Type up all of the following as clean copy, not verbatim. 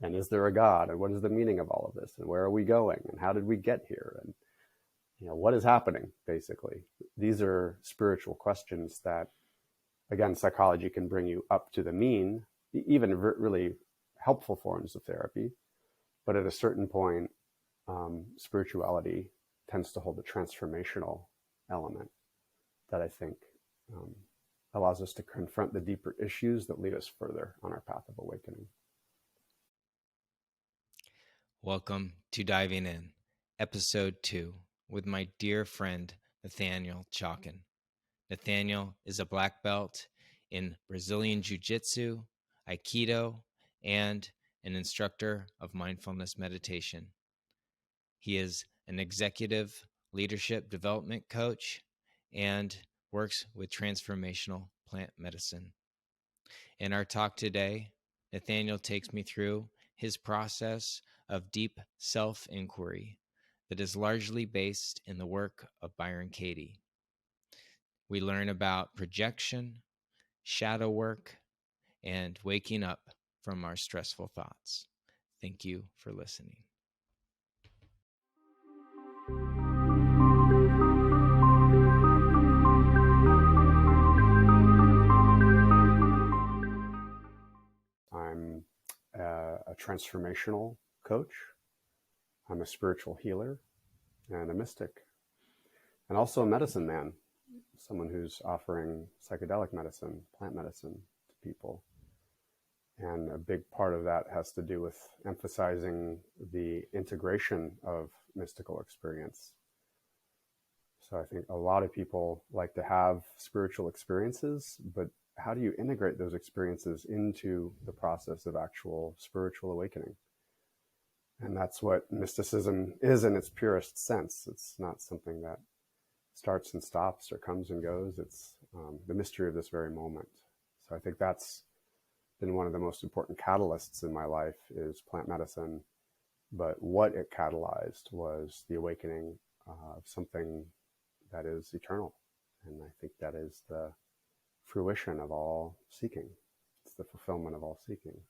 And is there a God? And what is the meaning of all of this? And where are we going? And how did we get here? And what is happening, basically? These are spiritual questions that, again, psychology can bring you up to the mean, even really helpful forms of therapy. But at a certain point, spirituality tends to hold a transformational element that I think allows us to confront the deeper issues that lead us further on our path of awakening. Welcome to Diving In, Episode 2, with my dear friend, Nathanael Chawkin. Nathanael is a black belt in Brazilian Jiu-Jitsu, aikido, and an instructor of mindfulness meditation. He is an executive leadership development coach and works with transformational plant medicine. In our talk today, Nathanael takes me through his process of deep self-inquiry that is largely based in the work of Byron Katie. We learn about projection, shadow work, and waking up from our stressful thoughts. Thank you for listening. I'm a transformational coach. I'm a spiritual healer and a mystic, and also a medicine man, someone who's offering psychedelic medicine, plant medicine to people. And a big part of that has to do with emphasizing the integration of mystical experience. So I think a lot of people like to have spiritual experiences, but how do you integrate those experiences into the process of actual spiritual awakening? And that's what mysticism is in its purest sense. It's not something that starts and stops or comes and goes. It's the mystery of this very moment. So I think that's been one of the most important catalysts in my life is plant medicine. But what it catalyzed was the awakening of something that is eternal. And I think that is the fruition of all seeking. It's the fulfillment of all seeking.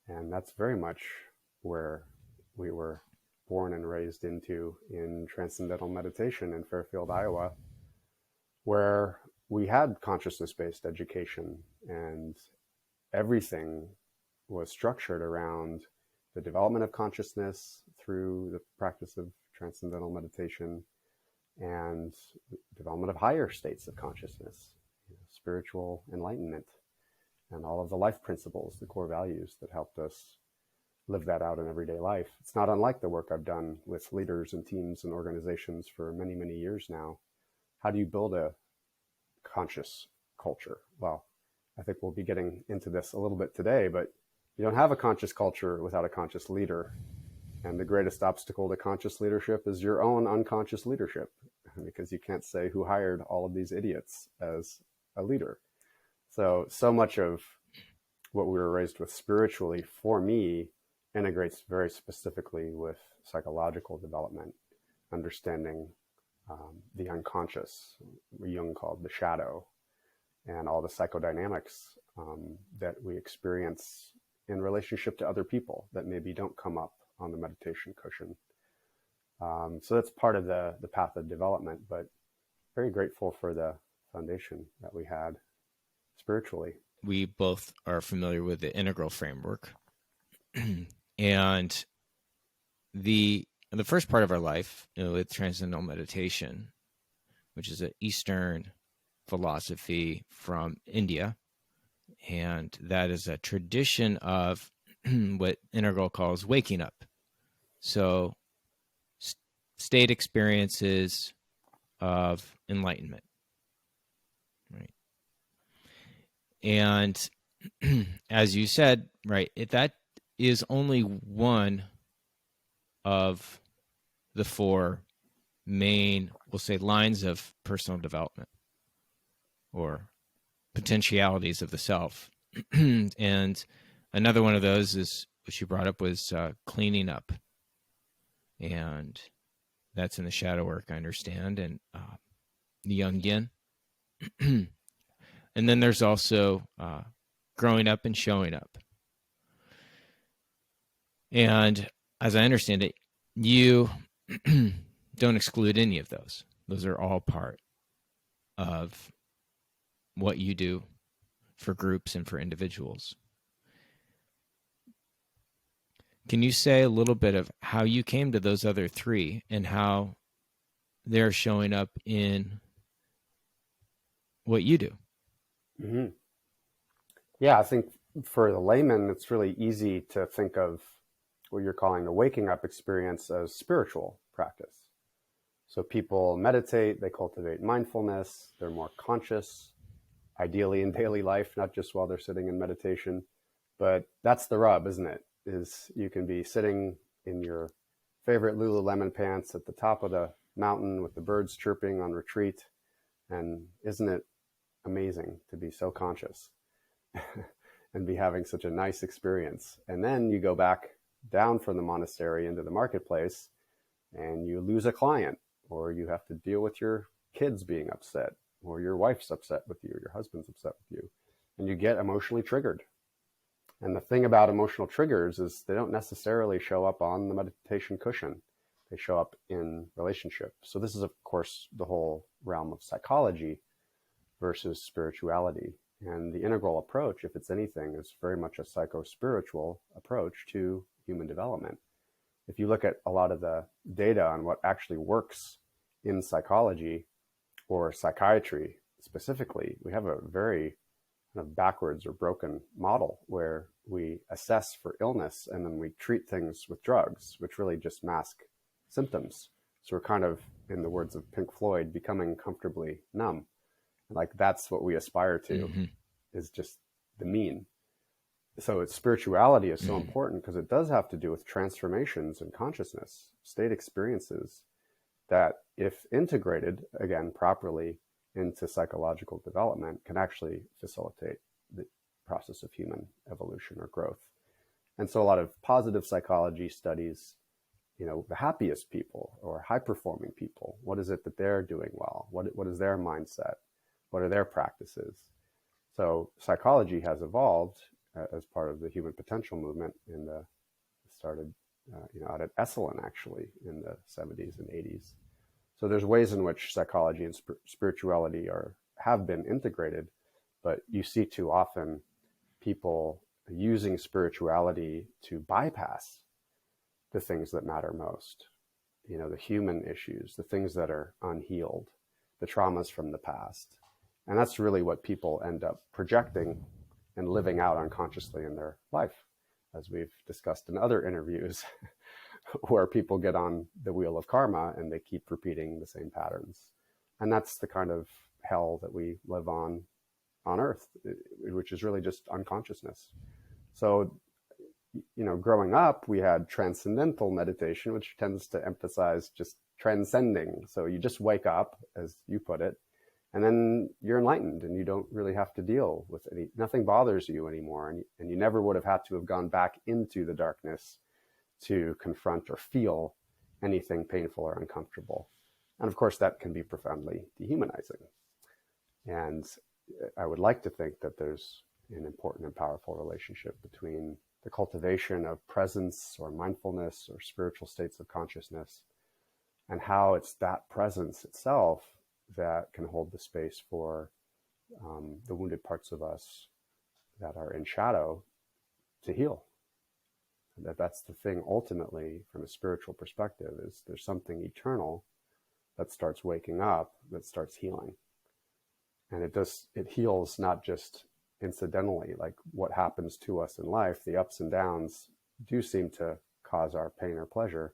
And that's very much where we were born and raised into in transcendental meditation in Fairfield, Iowa, where we had consciousness-based education and everything was structured around the development of consciousness through the practice of transcendental meditation and development of higher states of consciousness, spiritual enlightenment, and all of the life principles, the core values that helped us live that out in everyday life. It's not unlike the work I've done with leaders and teams and organizations for many, many years now. How do you build a conscious culture? Well, I think we'll be getting into this a little bit today, but you don't have a conscious culture without a conscious leader. And the greatest obstacle to conscious leadership is your own unconscious leadership, because you can't say who hired all of these idiots as a leader. So much of what we were raised with spiritually, for me, integrates very specifically with psychological development, understanding the unconscious, Jung called the shadow, and all the psychodynamics that we experience in relationship to other people that maybe don't come up on the meditation cushion. So that's part of the path of development, but very grateful for the foundation that we had spiritually. We both are familiar with the integral framework. And the first part of our life, with transcendental meditation, which is an Eastern philosophy from India, and that is a tradition of what Integral calls waking up. So state experiences of enlightenment, right? And as you said, right, that is only one of the four main, we'll say, lines of personal development or potentialities of the self. And another one of those is, which you brought up, was cleaning up. And that's in the shadow work, I understand, and the Jungian. And then there's also growing up and showing up. And as I understand it, you don't exclude any of those. Those are all part of what you do for groups and for individuals. Can you say a little bit of how you came to those other three and how they're showing up in what you do? Mm-hmm. Yeah, I think for the layman, it's really easy to think of what you're calling the waking up experience as spiritual practice. So people meditate, they cultivate mindfulness, they're more conscious, ideally in daily life, not just while they're sitting in meditation. But that's the rub, isn't it? Is you can be sitting in your favorite Lululemon pants at the top of the mountain with the birds chirping on retreat. And isn't it amazing to be so conscious and be having such a nice experience? And then you go back down from the monastery into the marketplace and you lose a client, or you have to deal with your kids being upset, or your wife's upset with you, or your husband's upset with you, and you get emotionally triggered. And the thing about emotional triggers is they don't necessarily show up on the meditation cushion. They show up in relationship. So this is, of course, the whole realm of psychology versus spirituality. And the integral approach, if it's anything, is very much a psycho-spiritual approach to human development. If you look at a lot of the data on what actually works in psychology or psychiatry specifically, we have a very kind of backwards or broken model where we assess for illness and then we treat things with drugs, which really just mask symptoms. So we're kind of, in the words of Pink Floyd, becoming comfortably numb. Like that's what we aspire to, is just the mean. So spirituality is so important because it does have to do with transformations in consciousness, state experiences that, if integrated, again, properly into psychological development, can actually facilitate the process of human evolution or growth. And so a lot of positive psychology studies, the happiest people or high-performing people. What is it that they're doing well? What is their mindset? What are their practices? So psychology has evolved as part of the human potential movement started out at Esalen, actually, in the 70s and 80s. So there's ways in which psychology and spirituality have been integrated, but you see too often people using spirituality to bypass the things that matter most, the human issues, the things that are unhealed, the traumas from the past. And that's really what people end up projecting and living out unconsciously in their life, as we've discussed in other interviews, where people get on the wheel of karma and they keep repeating the same patterns. And that's the kind of hell that we live on earth, which is really just unconsciousness. So, growing up, we had transcendental meditation, which tends to emphasize just transcending. So you just wake up, as you put it, and then you're enlightened and you don't really have to deal with nothing bothers you anymore. And you never would have had to have gone back into the darkness to confront or feel anything painful or uncomfortable. And of course, that can be profoundly dehumanizing. And I would like to think that there's an important and powerful relationship between the cultivation of presence or mindfulness or spiritual states of consciousness, and how it's that presence itself that can hold the space for the wounded parts of us that are in shadow to heal. That's the thing ultimately, from a spiritual perspective, is there's something eternal that starts waking up, that starts healing. And it heals not just incidentally, like what happens to us in life. The ups and downs do seem to cause our pain or pleasure.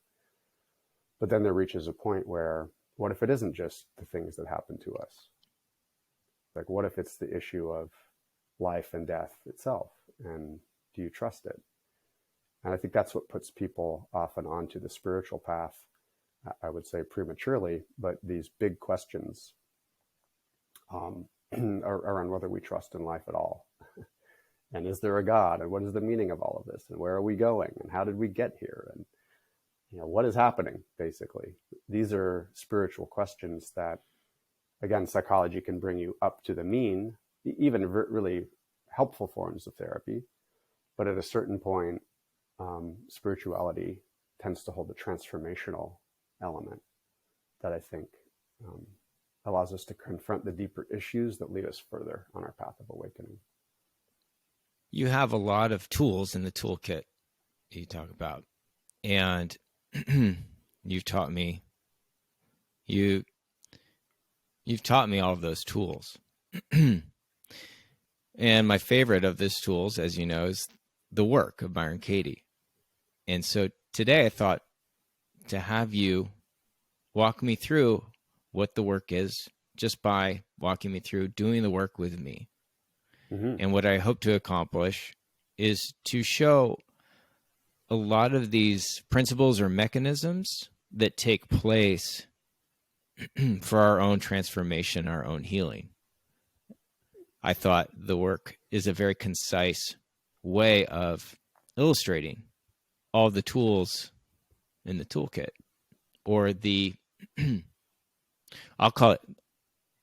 But then there reaches a point where, what if it isn't just the things that happen to us? Like, what if it's the issue of life and death itself? And do you trust it? And I think that's what puts people often onto the spiritual path, I would say prematurely, but these big questions around whether we trust in life at all. And is there a God? And what is the meaning of all of this? And where are we going? And how did we get here? And what is happening, basically? These are spiritual questions that, again, psychology can bring you up to the mean, even really helpful forms of therapy. But at a certain point, spirituality tends to hold the transformational element that I think allows us to confront the deeper issues that lead us further on our path of awakening. You have a lot of tools in the toolkit you talk about, and you've taught me you've taught me all of those tools. And my favorite of these tools, as you know, is the work of Byron Katie. And so today I thought to have you walk me through what the work is, just by walking me through doing the work with me. Mm-hmm. And what I hope to accomplish is to show a lot of these principles or mechanisms that take place for our own transformation, our own healing. I thought the work is a very concise way of illustrating all the tools in the toolkit, or I'll call it,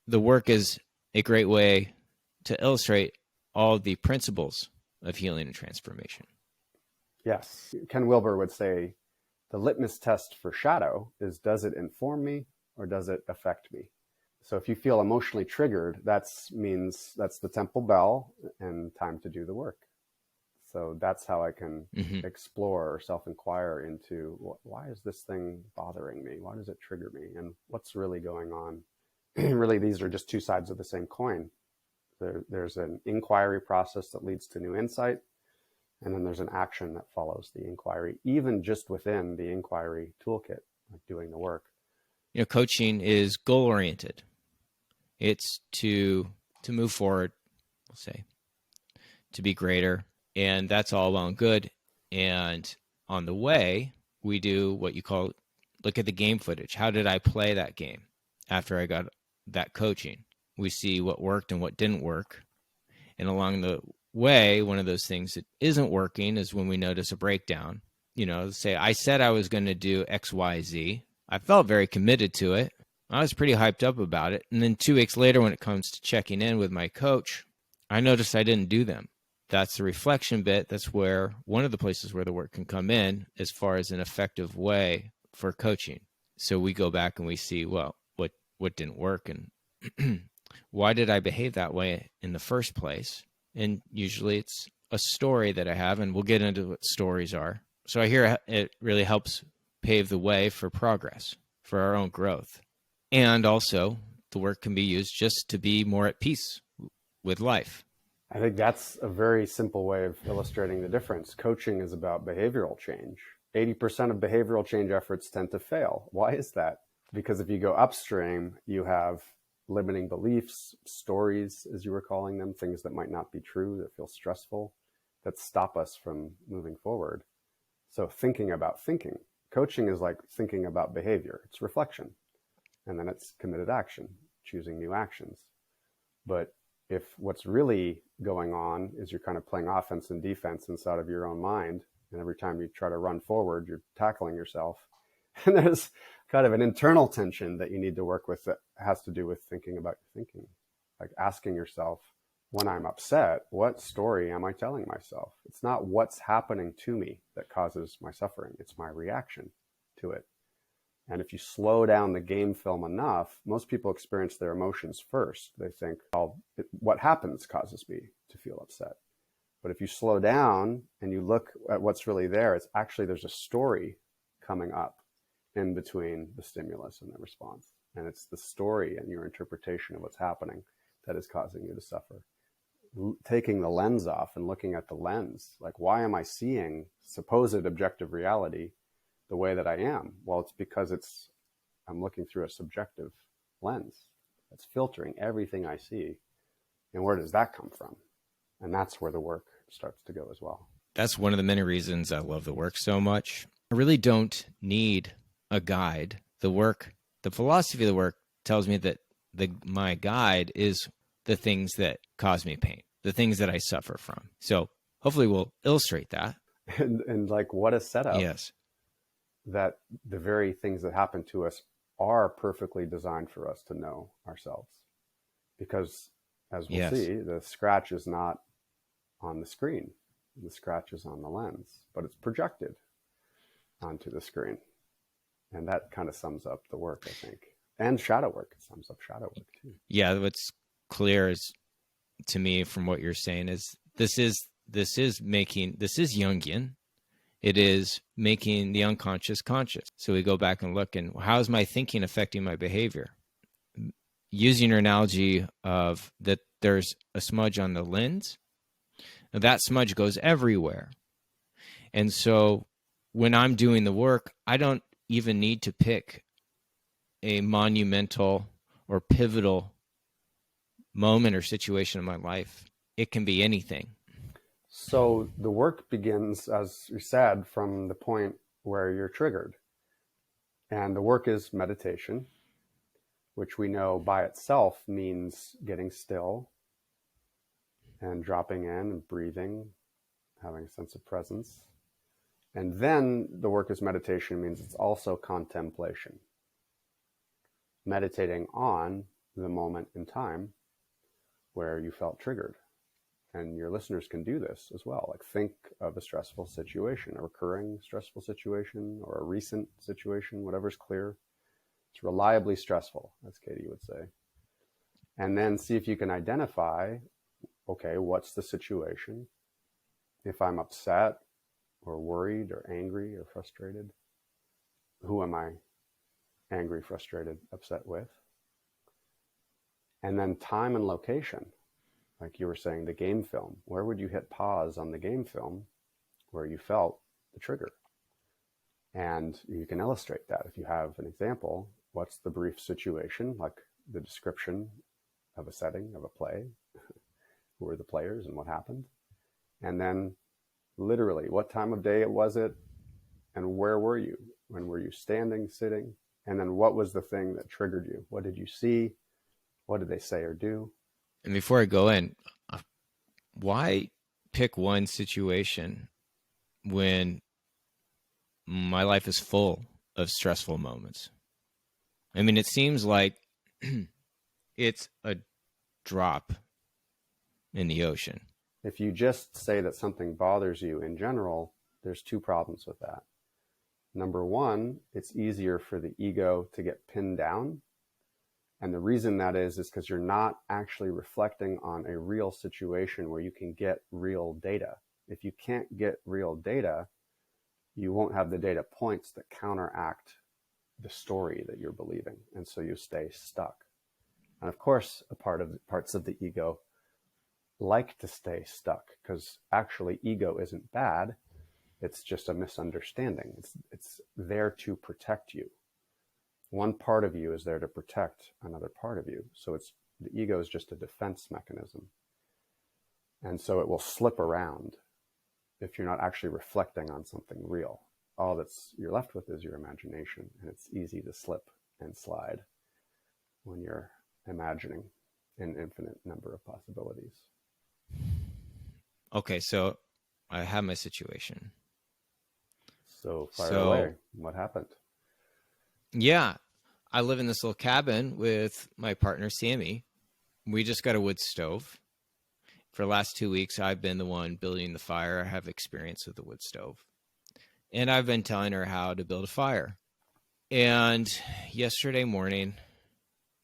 the work is a great way to illustrate all the principles of healing and transformation. Yes. Ken Wilber would say the litmus test for shadow is, does it inform me or does it affect me? So if you feel emotionally triggered, that means that's the temple bell and time to do the work. So that's how I can explore or self-inquire into, why is this thing bothering me? Why does it trigger me? And what's really going on? Really, these are just two sides of the same coin. There's an inquiry process that leads to new insight, and then there's an action that follows the inquiry, even just within the inquiry toolkit, like doing the work. You know, coaching is goal-oriented. It's to move forward, we'll say, to be greater, and that's all well and good. And on the way, we do what you call, look at the game footage. How did I play that game after I got that coaching? We see what worked and what didn't work. And along the way, one of those things that isn't working is when we notice a breakdown. You know, say, I said I was going to do X, Y, Z. I felt very committed to it. I was pretty hyped up about it. And then 2 weeks later, when it comes to checking in with my coach, I noticed I didn't do them. That's the reflection bit. That's where one of the places where the work can come in as far as an effective way for coaching. So we go back and we see, well, what didn't work, and why did I behave that way in the first place? And usually it's a story that I have, and we'll get into what stories are. So I hear it really helps pave the way for progress, for our own growth. And also the work can be used just to be more at peace with life. I think that's a very simple way of illustrating the difference. Coaching is about behavioral change. 80% of behavioral change efforts tend to fail. Why is that? Because if you go upstream, you have limiting beliefs, stories, as you were calling them, things that might not be true, that feel stressful, that stop us from moving forward. So thinking about thinking. Coaching is like thinking about behavior. It's reflection. And then it's committed action, choosing new actions. But if what's really going on is you're kind of playing offense and defense inside of your own mind, and every time you try to run forward, you're tackling yourself. And there's kind of an internal tension that you need to work with that has to do with thinking about your thinking. Like asking yourself, when I'm upset, what story am I telling myself? It's not what's happening to me that causes my suffering. It's my reaction to it. And if you slow down the game film enough, most people experience their emotions first. They think, oh, what happens causes me to feel upset. But if you slow down and you look at what's really there, it's actually, there's a story coming up in between the stimulus and the response. And it's the story and your interpretation of what's happening that is causing you to suffer. Taking the lens off and looking at the lens, like, why am I seeing supposed objective reality the way that I am? Well, it's because I'm looking through a subjective lens that's filtering everything I see. And where does that come from? And that's where the work starts to go as well. That's one of the many reasons I love the work so much. I really don't need a guide. The philosophy of the work tells me that my guide is the things that cause me pain, the things that I suffer from. So hopefully we'll illustrate that. And like, what a setup. Yes. That the very things that happen to us are perfectly designed for us to know ourselves. Because as we'll see, the scratch is not on the screen. and the scratches on the lens, but it's projected onto the screen. And that kind of sums up the work, I think. And shadow work. It sums up shadow work too. Yeah, what's clear is to me from what you're saying is this is Jungian. It is making the unconscious conscious. So we go back and look, and how is my thinking affecting my behavior? Using your analogy of that there's a smudge on the lens, that smudge goes everywhere. And so when I'm doing the work, I don't even need to pick a monumental or pivotal moment or situation in my life. It can be anything. So the work begins, as you said, from the point where you're triggered. And the work is meditation, which we know by itself means getting still and dropping in and breathing, having a sense of presence. And then the work is meditation means it's also contemplation, meditating on the moment in time where you felt triggered. And your listeners can do this as well. Like, think of a stressful situation, a recurring stressful situation, or a recent situation, whatever's clear. It's reliably stressful, as Katie would say. And then see if you can identify, okay, what's the situation? If I'm upset or worried or angry or frustrated, who am I angry, frustrated, upset with? And then time and location. Like you were saying, the game film. Where would you hit pause on the game film where you felt the trigger? And you can illustrate that. If you have an example, what's the brief situation, like the description of a setting of a play? Who were the players and what happened? And then literally, what time of day was it? And where were you? When were you standing, sitting? And then what was the thing that triggered you? What did you see? What did they say or do? And before I go in, why pick one situation when my life is full of stressful moments? I mean, it seems like it's a drop in the ocean. If you just say that something bothers you in general, there's two problems with that. Number one, it's easier for the ego to get pinned down. And the reason that is because you're not actually reflecting on a real situation where you can get real data. If you can't get real data, you won't have the data points that counteract the story that you're believing. And so you stay stuck. And of course, parts of the ego like to stay stuck, because actually ego isn't bad. It's just a misunderstanding. It's there to protect you. One part of you is there to protect another part of you. So the ego is just a defense mechanism. And so it will slip around if you're not actually reflecting on something real. All you're left with is your imagination, and it's easy to slip and slide when you're imagining an infinite number of possibilities. Okay, so I have my situation. So fire away. What happened? Yeah, I live in this little cabin with my partner, Sammy. We just got a wood stove. For the last 2 weeks, I've been the one building the fire. I have experience with the wood stove. And I've been telling her how to build a fire. And yesterday morning,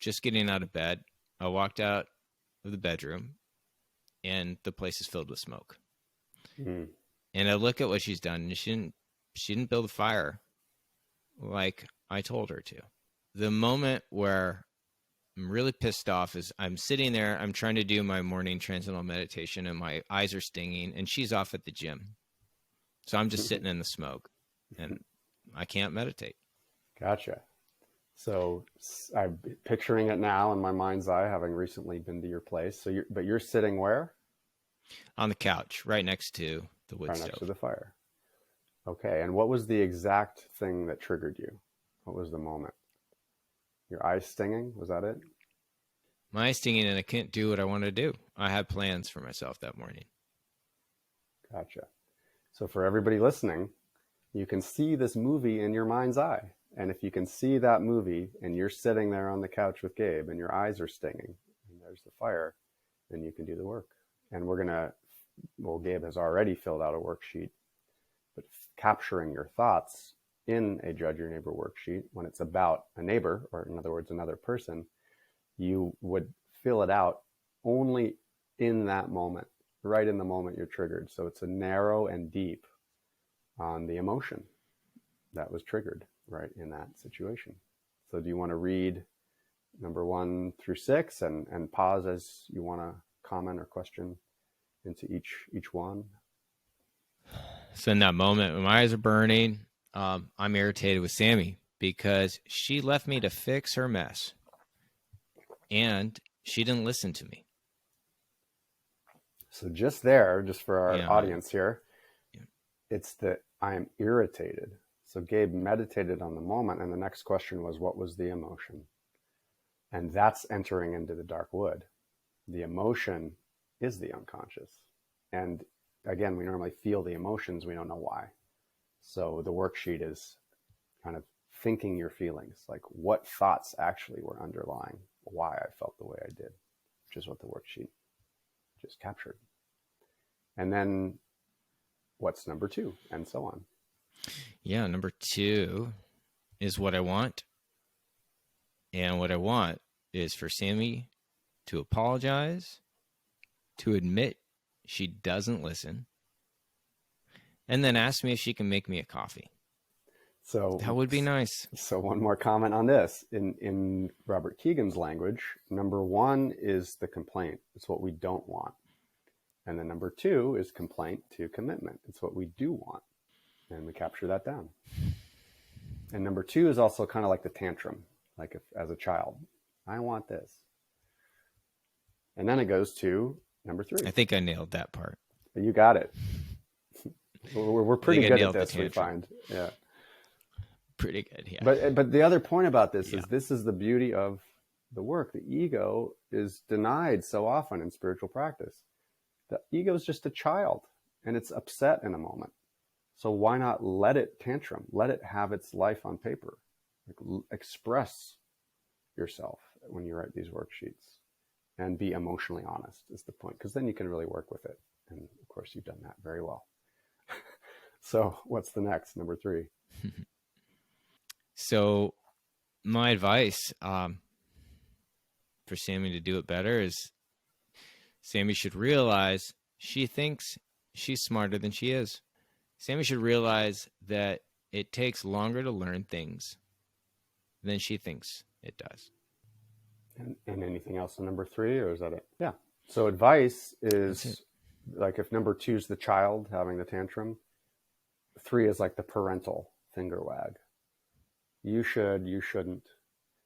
just getting out of bed, I walked out of the bedroom, and the place is filled with smoke. Mm. And I look at what she's done, and she didn't build a fire like I told her to. The moment where I'm really pissed off is I'm sitting there, I'm trying to do my morning transcendental meditation, and my eyes are stinging, and she's off at the gym. So I'm just sitting in the smoke, and I can't meditate. Gotcha. So I'm picturing it now in my mind's eye, having recently been to your place. So you're sitting where? On the couch, right next to the wood stove. Right next to the fire. Okay. And what was the exact thing that triggered you? What was the moment? Your eyes stinging? Was that it? My eyes stinging, and I couldn't do what I wanted to do. I had plans for myself that morning. Gotcha. So for everybody listening, you can see this movie in your mind's eye. And if you can see that movie and you're sitting there on the couch with Gabe and your eyes are stinging and there's the fire, then you can do the work. And we're going to well, Gabe has already filled out a worksheet, but capturing your thoughts in a judge your neighbor worksheet when it's about a neighbor, or in other words, another person, you would fill it out only in that moment, right in the moment you're triggered. So it's a narrow and deep on the emotion that was triggered right in that situation. So do you want to read number 1 through 6 and pause as you want to comment or question into each one? So in that moment, when my eyes are burning, I'm irritated with Sammy because she left me to fix her mess. And she didn't listen to me. So just there, just for our Yeah. audience here, it's that I am irritated. So Gabe meditated on the moment, and the next question was, what was the emotion? And that's entering into the dark wood. The emotion is the unconscious. And again, we normally feel the emotions, we don't know why. So the worksheet is kind of thinking your feelings, like what thoughts actually were underlying why I felt the way I did, which is what the worksheet just captured. And then what's number 2, and so on. Yeah, number 2 is what I want. And what I want is for Sammy to apologize, to admit she doesn't listen, and then ask me if she can make me a coffee. So that would be nice. So one more comment on this. In Robert Keegan's language, number 1 is the complaint. It's what we don't want. And then number 2 is complaint to commitment. It's what we do want. And we capture that down. And number 2 is also kind of like the tantrum, like if, as a child, I want this. And then it goes to number 3. I think I nailed that part. You got it. We're pretty good at this, we find. Yeah. Pretty good, yeah. But the other point about this is the beauty of the work. The ego is denied so often in spiritual practice. The ego is just a child, and it's upset in a moment. So why not let it tantrum? Let it have its life on paper. Like, express yourself when you write these worksheets, and be emotionally honest is the point, because then you can really work with it. And of course, you've done that very well. So what's the next, number 3? So my advice for Sammy to do it better is Sammy should realize she thinks she's smarter than she is. Sammy should realize that it takes longer to learn things than she thinks it does. And anything else in number 3, or is that it? Yeah. So advice is like, if number 2 is the child having the tantrum, 3 is like the parental finger wag. You should, you shouldn't.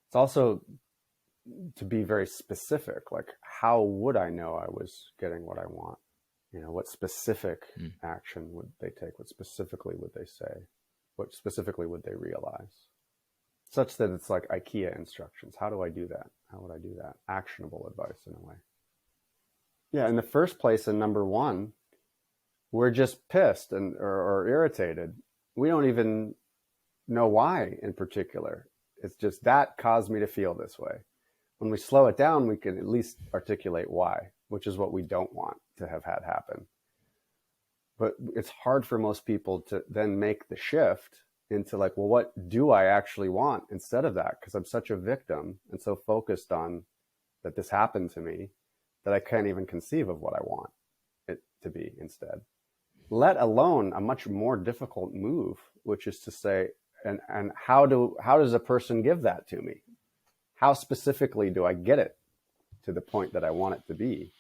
It's also to be very specific, like, how would I know I was getting what I want? You know, what specific action would they take? What specifically would they say? What specifically would they realize? Such that it's like IKEA instructions. How do I do that? How would I do that? Actionable advice in a way. Yeah, in the first place, in number 1, we're just pissed or irritated. We don't even know why in particular. It's just that caused me to feel this way. When we slow it down, we can at least articulate why, which is what we don't want to have had happen. But it's hard for most people to then make the shift into like, well, what do I actually want instead of that? Because I'm such a victim and so focused on that this happened to me that I can't even conceive of what I want it to be instead. Let alone a much more difficult move, which is to say, and how does a person give that to me? How specifically do I get it to the point that I want it to be?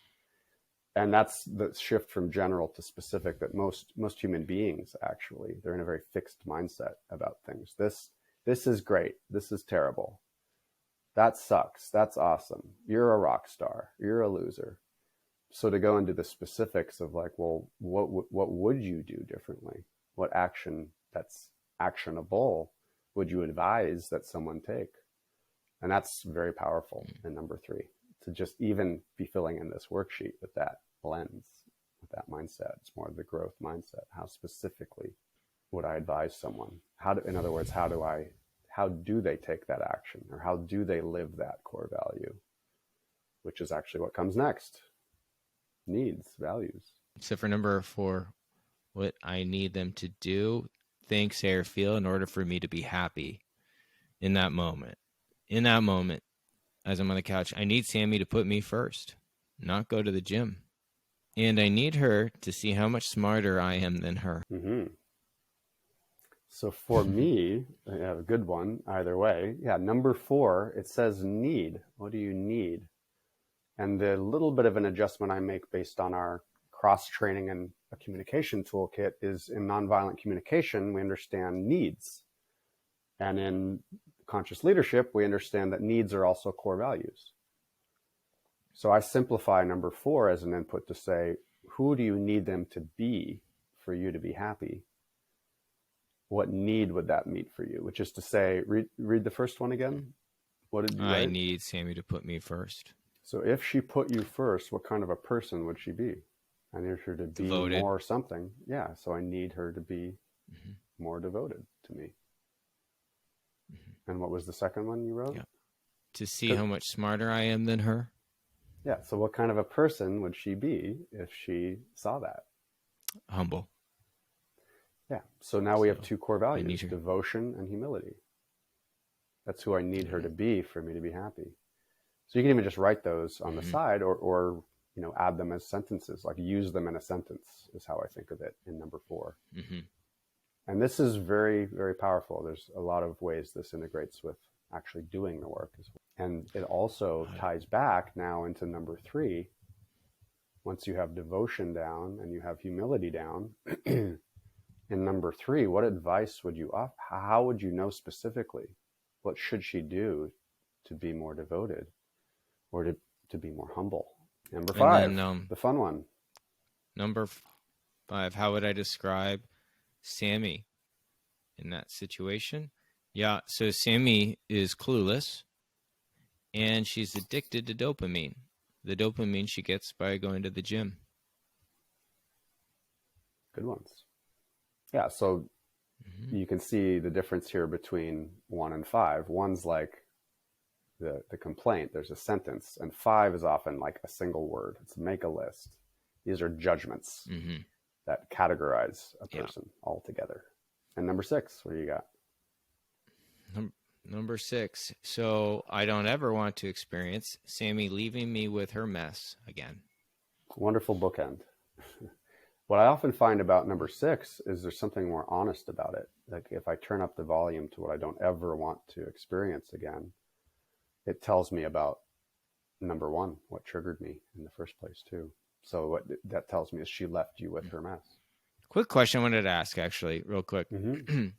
And that's the shift from general to specific that most human beings, actually, they're in a very fixed mindset about things. This is great. This is terrible. That sucks. That's awesome. You're a rock star. You're a loser. So to go into the specifics of like, well, what would you do differently? What action that's actionable would you advise that someone take? And that's very powerful in number 3, to just even be filling in this worksheet with that lens, with that mindset. It's more of the growth mindset. How specifically would I advise someone? In other words, how do they take that action, or how do they live that core value, which is actually what comes next. Needs, values. So for number 4, what I need them to do, think, say, or feel in order for me to be happy in that moment. In that moment, as I'm on the couch, I need Sammy to put me first, not go to the gym. And I need her to see how much smarter I am than her. Mm-hmm. So for me, I have a good one either way. Yeah, number 4, it says need. What do you need? And the little bit of an adjustment I make based on our cross-training and a communication toolkit is in nonviolent communication, we understand needs. And in conscious leadership, we understand that needs are also core values. So I simplify number 4 as an input to say, who do you need them to be for you to be happy? What need would that meet for you? Which is to say, read the first one again. What did you write? I need Sammy to put me first. So if she put you first, what kind of a person would she be? I need her to be Devoted. more something. Yeah, so I need her to be more devoted to me. And what was the second one you wrote? Yeah. To see how much smarter I am than her. Yeah, so what kind of a person would she be if she saw that? Humble. Yeah, so now we have 2 core values, her. Devotion and humility. That's who I need her to be for me to be happy. So you can even just write those on the side or add them as sentences, like use them in a sentence is how I think of it in number 4. And this is very, very powerful. There's a lot of ways this integrates with actually doing the work as well. And it also ties back now into number 3. Once you have devotion down and you have humility down, in number 3, what advice would you offer? How would you know specifically what should she do to be more devoted or to be more humble? Number 5, then, the fun one. Number 5, how would I describe Sammy in that situation? Yeah, so Sammy is clueless and she's addicted to dopamine. The dopamine she gets by going to the gym. Good ones. Yeah, so you can see the difference here between 1 and 5. 1's like the complaint, there's a sentence, and 5 is often like a single word. It's make a list. These are judgments that categorize a person altogether. And number 6, what do you got? Number 6. So I don't ever want to experience Sammy leaving me with her mess again. Wonderful bookend. What I often find about number 6 is there's something more honest about it. Like if I turn up the volume to what I don't ever want to experience again, it tells me about number 1, what triggered me in the first place too. So what that tells me is she left you with her mess. Quick question I wanted to ask, actually, real quick.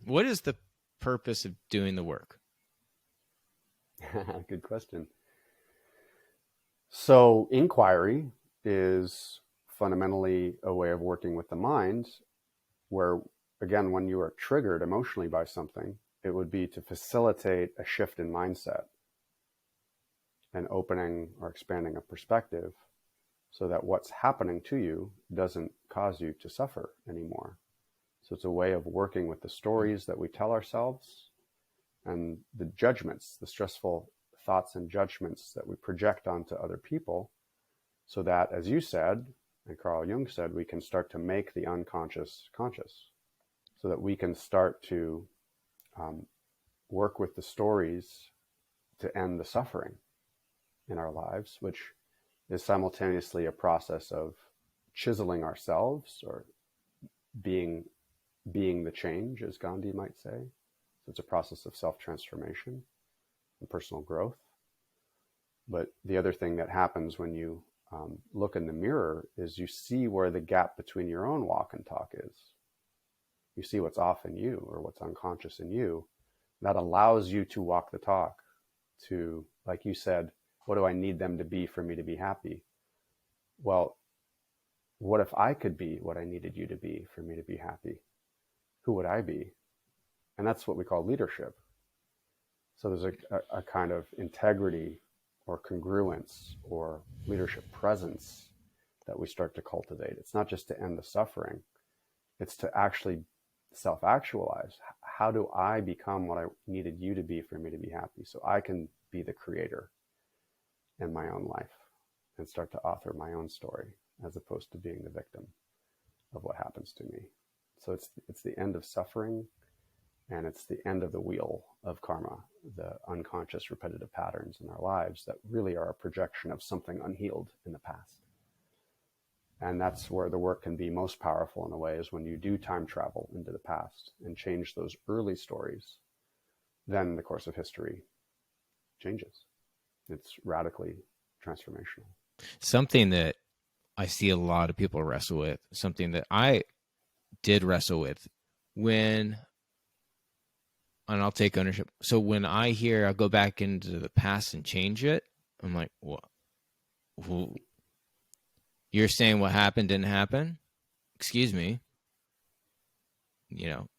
What is the purpose of doing the work? Good question. So inquiry is fundamentally a way of working with the mind where, again, when you are triggered emotionally by something, it would be to facilitate a shift in mindset and opening or expanding a perspective so that what's happening to you doesn't cause you to suffer anymore. So it's a way of working with the stories that we tell ourselves and the judgments, the stressful thoughts and judgments that we project onto other people, so that, as you said, and Carl Jung said, we can start to make the unconscious conscious, so that we can start to work with the stories to end the suffering in our lives, which is simultaneously a process of chiseling ourselves or being the change, as Gandhi might say. So it's a process of self-transformation and personal growth. But the other thing that happens when you look in the mirror is you see where the gap between your own walk and talk is. You see what's off in you or what's unconscious in you. That allows you to walk the talk, to, like you said, what do I need them to be for me to be happy? Well, what if I could be what I needed you to be for me to be happy? Who would I be? And that's what we call leadership. So there's a kind of integrity or congruence or leadership presence that we start to cultivate. It's not just to end the suffering. It's to actually self-actualize. How do I become what I needed you to be for me to be happy? So I can be the creator in my own life and start to author my own story as opposed to being the victim. of what happens to me. So it's the end of suffering, and it's the end of the wheel of karma, the unconscious repetitive patterns in our lives that really are a projection of something unhealed in the past. And that's where the work can be most powerful in a way, is when you do time travel into the past and change those early stories. Then the course of history changes. It's radically transformational. Something that I see a lot of people wrestle with, something that I did wrestle with and I'll take ownership. So when I hear I'll go back into the past and change it, I'm like, what? You're saying what happened didn't happen? Excuse me.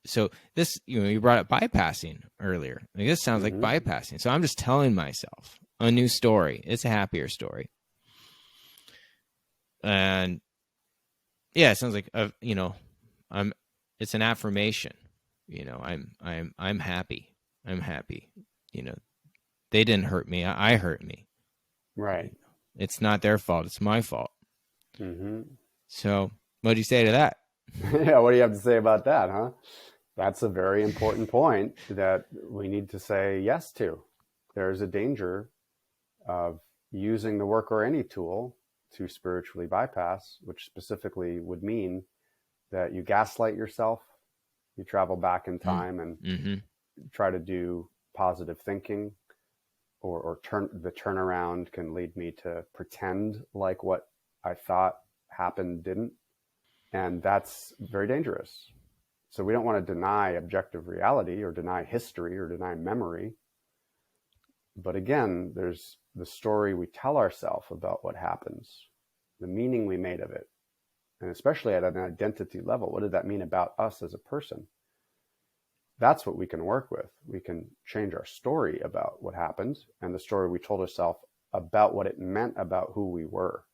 So this, you brought up bypassing earlier. Like, this sounds like bypassing. So I'm just telling myself a new story. It's a happier story. And yeah, it sounds like, it's an affirmation. I'm happy. I'm happy. They didn't hurt me. I hurt me. Right. It's not their fault. It's my fault. Mm-hmm. So what do you say to that? Yeah, what do you have to say about that, huh? That's a very important point that we need to say yes to. There's a danger of using the work or any tool to spiritually bypass, which specifically would mean that you gaslight yourself, you travel back in time and try to do positive thinking, or the turnaround can lead me to pretend like what I thought happened didn't. And that's very dangerous. So we don't want to deny objective reality or deny history or deny memory. But again, there's the story we tell ourselves about what happens, the meaning we made of it. And especially at an identity level, what did that mean about us as a person? That's what we can work with. We can change our story about what happened and the story we told ourselves about what it meant about who we were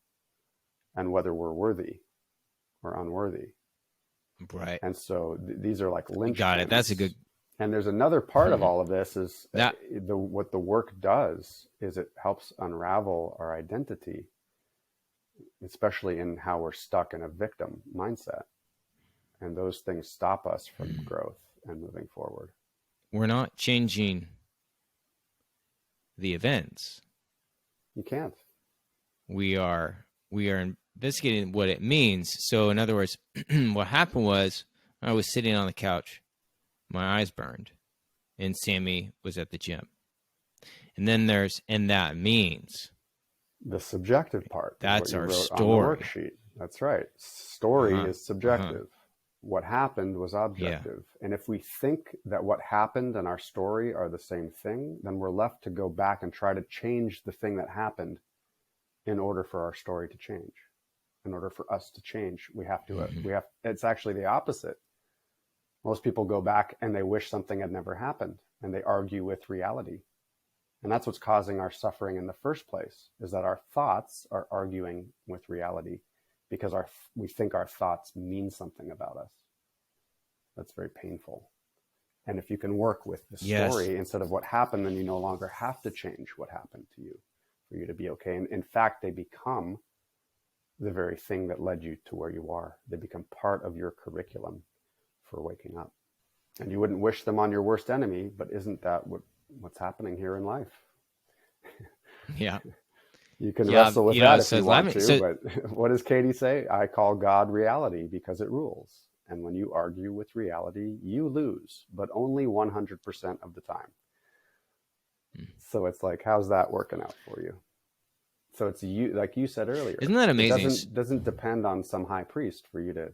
and whether we're worthy or unworthy. Right. And so these are like linchpins. Got it. That's a good. And there's another part of all of this is what the work does is it helps unravel our identity, especially in how we're stuck in a victim mindset. And those things stop us from growth and moving forward. We're not changing the events. You can't. We are investigating what it means. So in other words, what happened was I was sitting on the couch, my eyes burned, and Sammy was at the gym. And then and that means the subjective part. That's our story. On the worksheet. That's right. Story is subjective. What happened was objective. Yeah. And if we think that what happened and our story are the same thing, then we're left to go back and try to change the thing that happened in order for our story to change. In order for us to change, we have to, it's actually the opposite. Most people go back and they wish something had never happened and they argue with reality. And that's what's causing our suffering in the first place, is that our thoughts are arguing with reality because we think our thoughts mean something about us. That's very painful. And if you can work with the story instead of what happened, then you no longer have to change what happened to you for you to be okay. And in fact, they become the very thing that led you to where you are. They become part of your curriculum for waking up. And you wouldn't wish them on your worst enemy, but isn't that what's happening here in life? Yeah. You can wrestle with that if you want to, but what does Katie say? I call God reality because it rules. And when you argue with reality, you lose, but only 100% of the time. So it's like, how's that working out for you? So it's you, like you said earlier. Isn't that amazing? It doesn't depend on some high priest for you to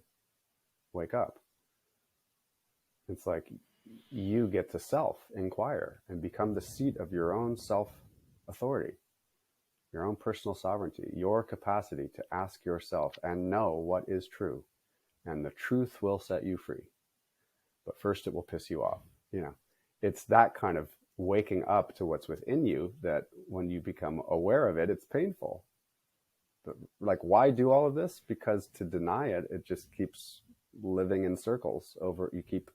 wake up. It's like you get to self-inquire and become the seat of your own self-authority, your own personal sovereignty, your capacity to ask yourself and know what is true. And the truth will set you free. But first it will piss you off. It's that kind of waking up to what's within you that when you become aware of it, it's painful. But like, why do all of this? Because to deny it, it just keeps living in circles over. You keep,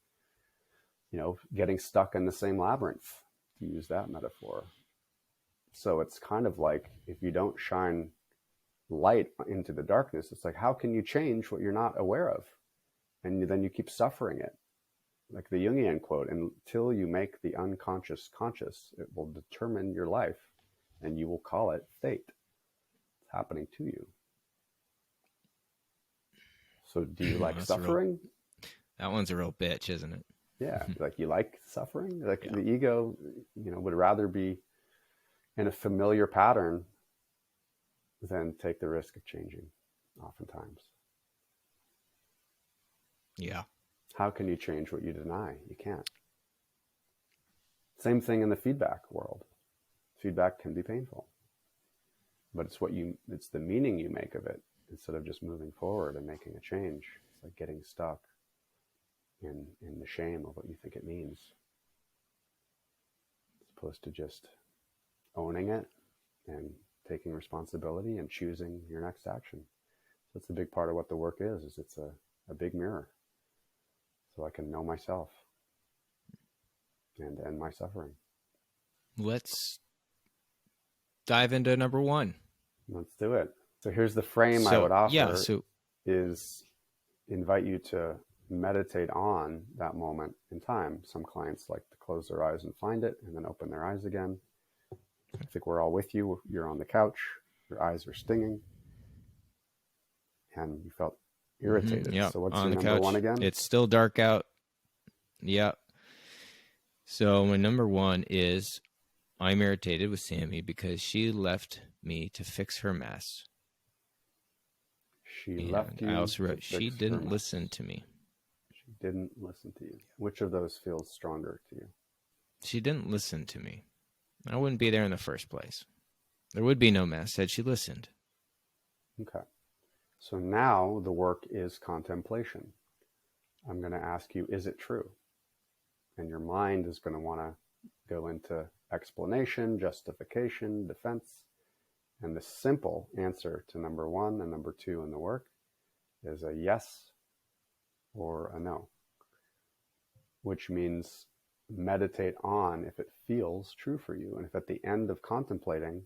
getting stuck in the same labyrinth, to use that metaphor. So it's kind of like, if you don't shine light into the darkness, it's like, how can you change what you're not aware of? And then you keep suffering it. Like the Jungian quote, until you make the unconscious conscious, it will determine your life, and you will call it fate. It's happening to you. So do you like suffering? That one's a real bitch, isn't it? Yeah. Like you like suffering? Like Yeah. the ego, would rather be in a familiar pattern than take the risk of changing oftentimes. Yeah. How can you change what you deny? You can't. Same thing in the feedback world. Feedback can be painful, but it's the meaning you make of it instead of just moving forward and making a change. It's like getting stuck in the shame of what you think it means, as opposed to just owning it and taking responsibility and choosing your next action. So that's a big part of what the work is it's a big mirror. So I can know myself and end my suffering. Let's dive into number 1. Let's do it. So here's the frame I would offer is invite you to meditate on that moment in time. Some clients like to close their eyes and find it and then open their eyes again. I think we're all with you. You're on the couch. Your eyes are stinging. And you felt irritated. Mm-hmm. Yeah. So what's on your the number couch. 1 again? It's still dark out. Yeah. So my number 1 is I'm irritated with Sammy because she left me to fix her mess. She left you. I also wrote, she didn't listen to me. She didn't listen to you. Which of those feels stronger to you? She didn't listen to me. I wouldn't be there in the first place. There would be no mess had she listened. Okay. So now the work is contemplation. I'm going to ask you, is it true? And your mind is going to want to go into explanation, justification, defense. And the simple answer to number 1 and number 2 in the work is a yes or a no, which means meditate on if it feels true for you. And if at the end of contemplating,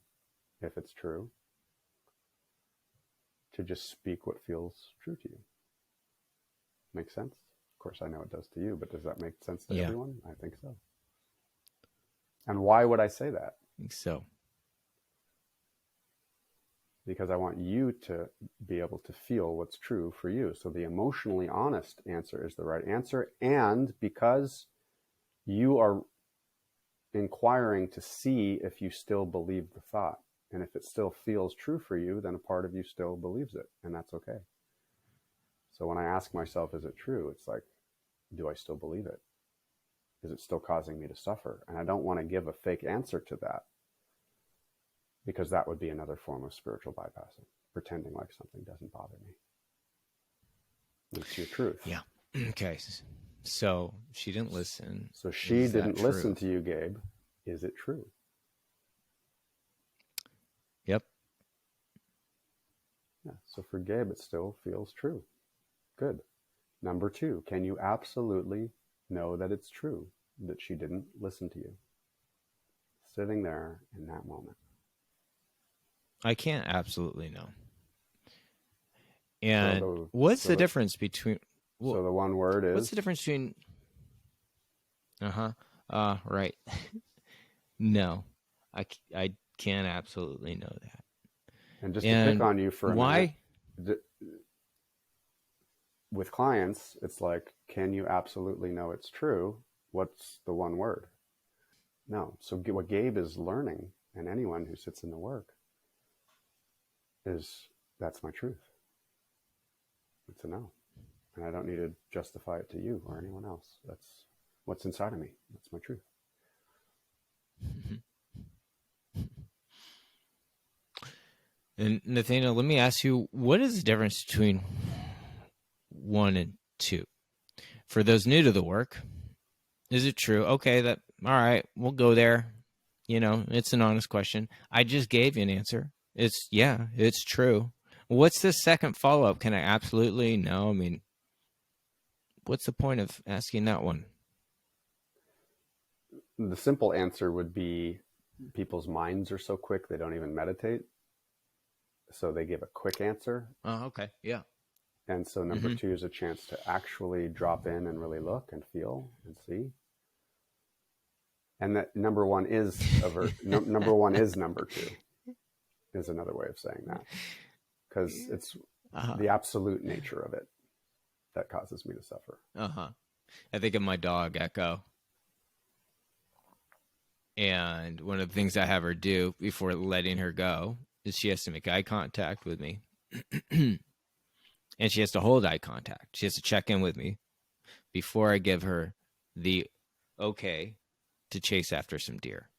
if it's true, to just speak what feels true to you. Make sense? Of course, I know it does to you, but does that make sense to everyone? I think so. And why would I say that? I think so. Because I want you to be able to feel what's true for you. So the emotionally honest answer is the right answer. And because you are inquiring to see if you still believe the thought. And if it still feels true for you, then a part of you still believes it. And that's okay. So when I ask myself, is it true? It's like, do I still believe it? Is it still causing me to suffer? And I don't want to give a fake answer to that, because that would be another form of spiritual bypassing, pretending like something doesn't bother me. It's your truth. Yeah. Okay. So she didn't listen. So she didn't listen to you, Gabe. Is it true? Yep. Yeah. So for Gabe, it still feels true. Good. Number 2, can you absolutely know that it's true that she didn't listen to you? Sitting there in that moment. I can't absolutely know. And what's the difference between... Well, so the one word is... What's the difference between... Right. No. I can't absolutely know that. And just to pick on you for a minute... Why? With clients, it's like, can you absolutely know it's true? What's the one word? No. So what Gabe is learning, and anyone who sits in the work, is that's my truth. It's a no. And I don't need to justify it to you or anyone else. That's what's inside of me. That's my truth. And Nathanael, let me ask you, what is the difference between 1 and 2? For those new to the work, is it true? Okay, all right, we'll go there. It's an honest question. I just gave you an answer. It's true. What's the second follow-up? Can I absolutely? No, I mean, what's the point of asking that one? The simple answer would be people's minds are so quick they don't even meditate. So they give a quick answer. Oh, okay. Yeah. And so number two is a chance to actually drop in and really look and feel and see. And that number one is number one is number two, is another way of saying that, because it's the absolute nature of it that causes me to suffer. I think of my dog Echo, and one of the things I have her do before letting her go is she has to make eye contact with me. And she has to hold eye contact. She has to check in with me before I give her the okay to chase after some deer.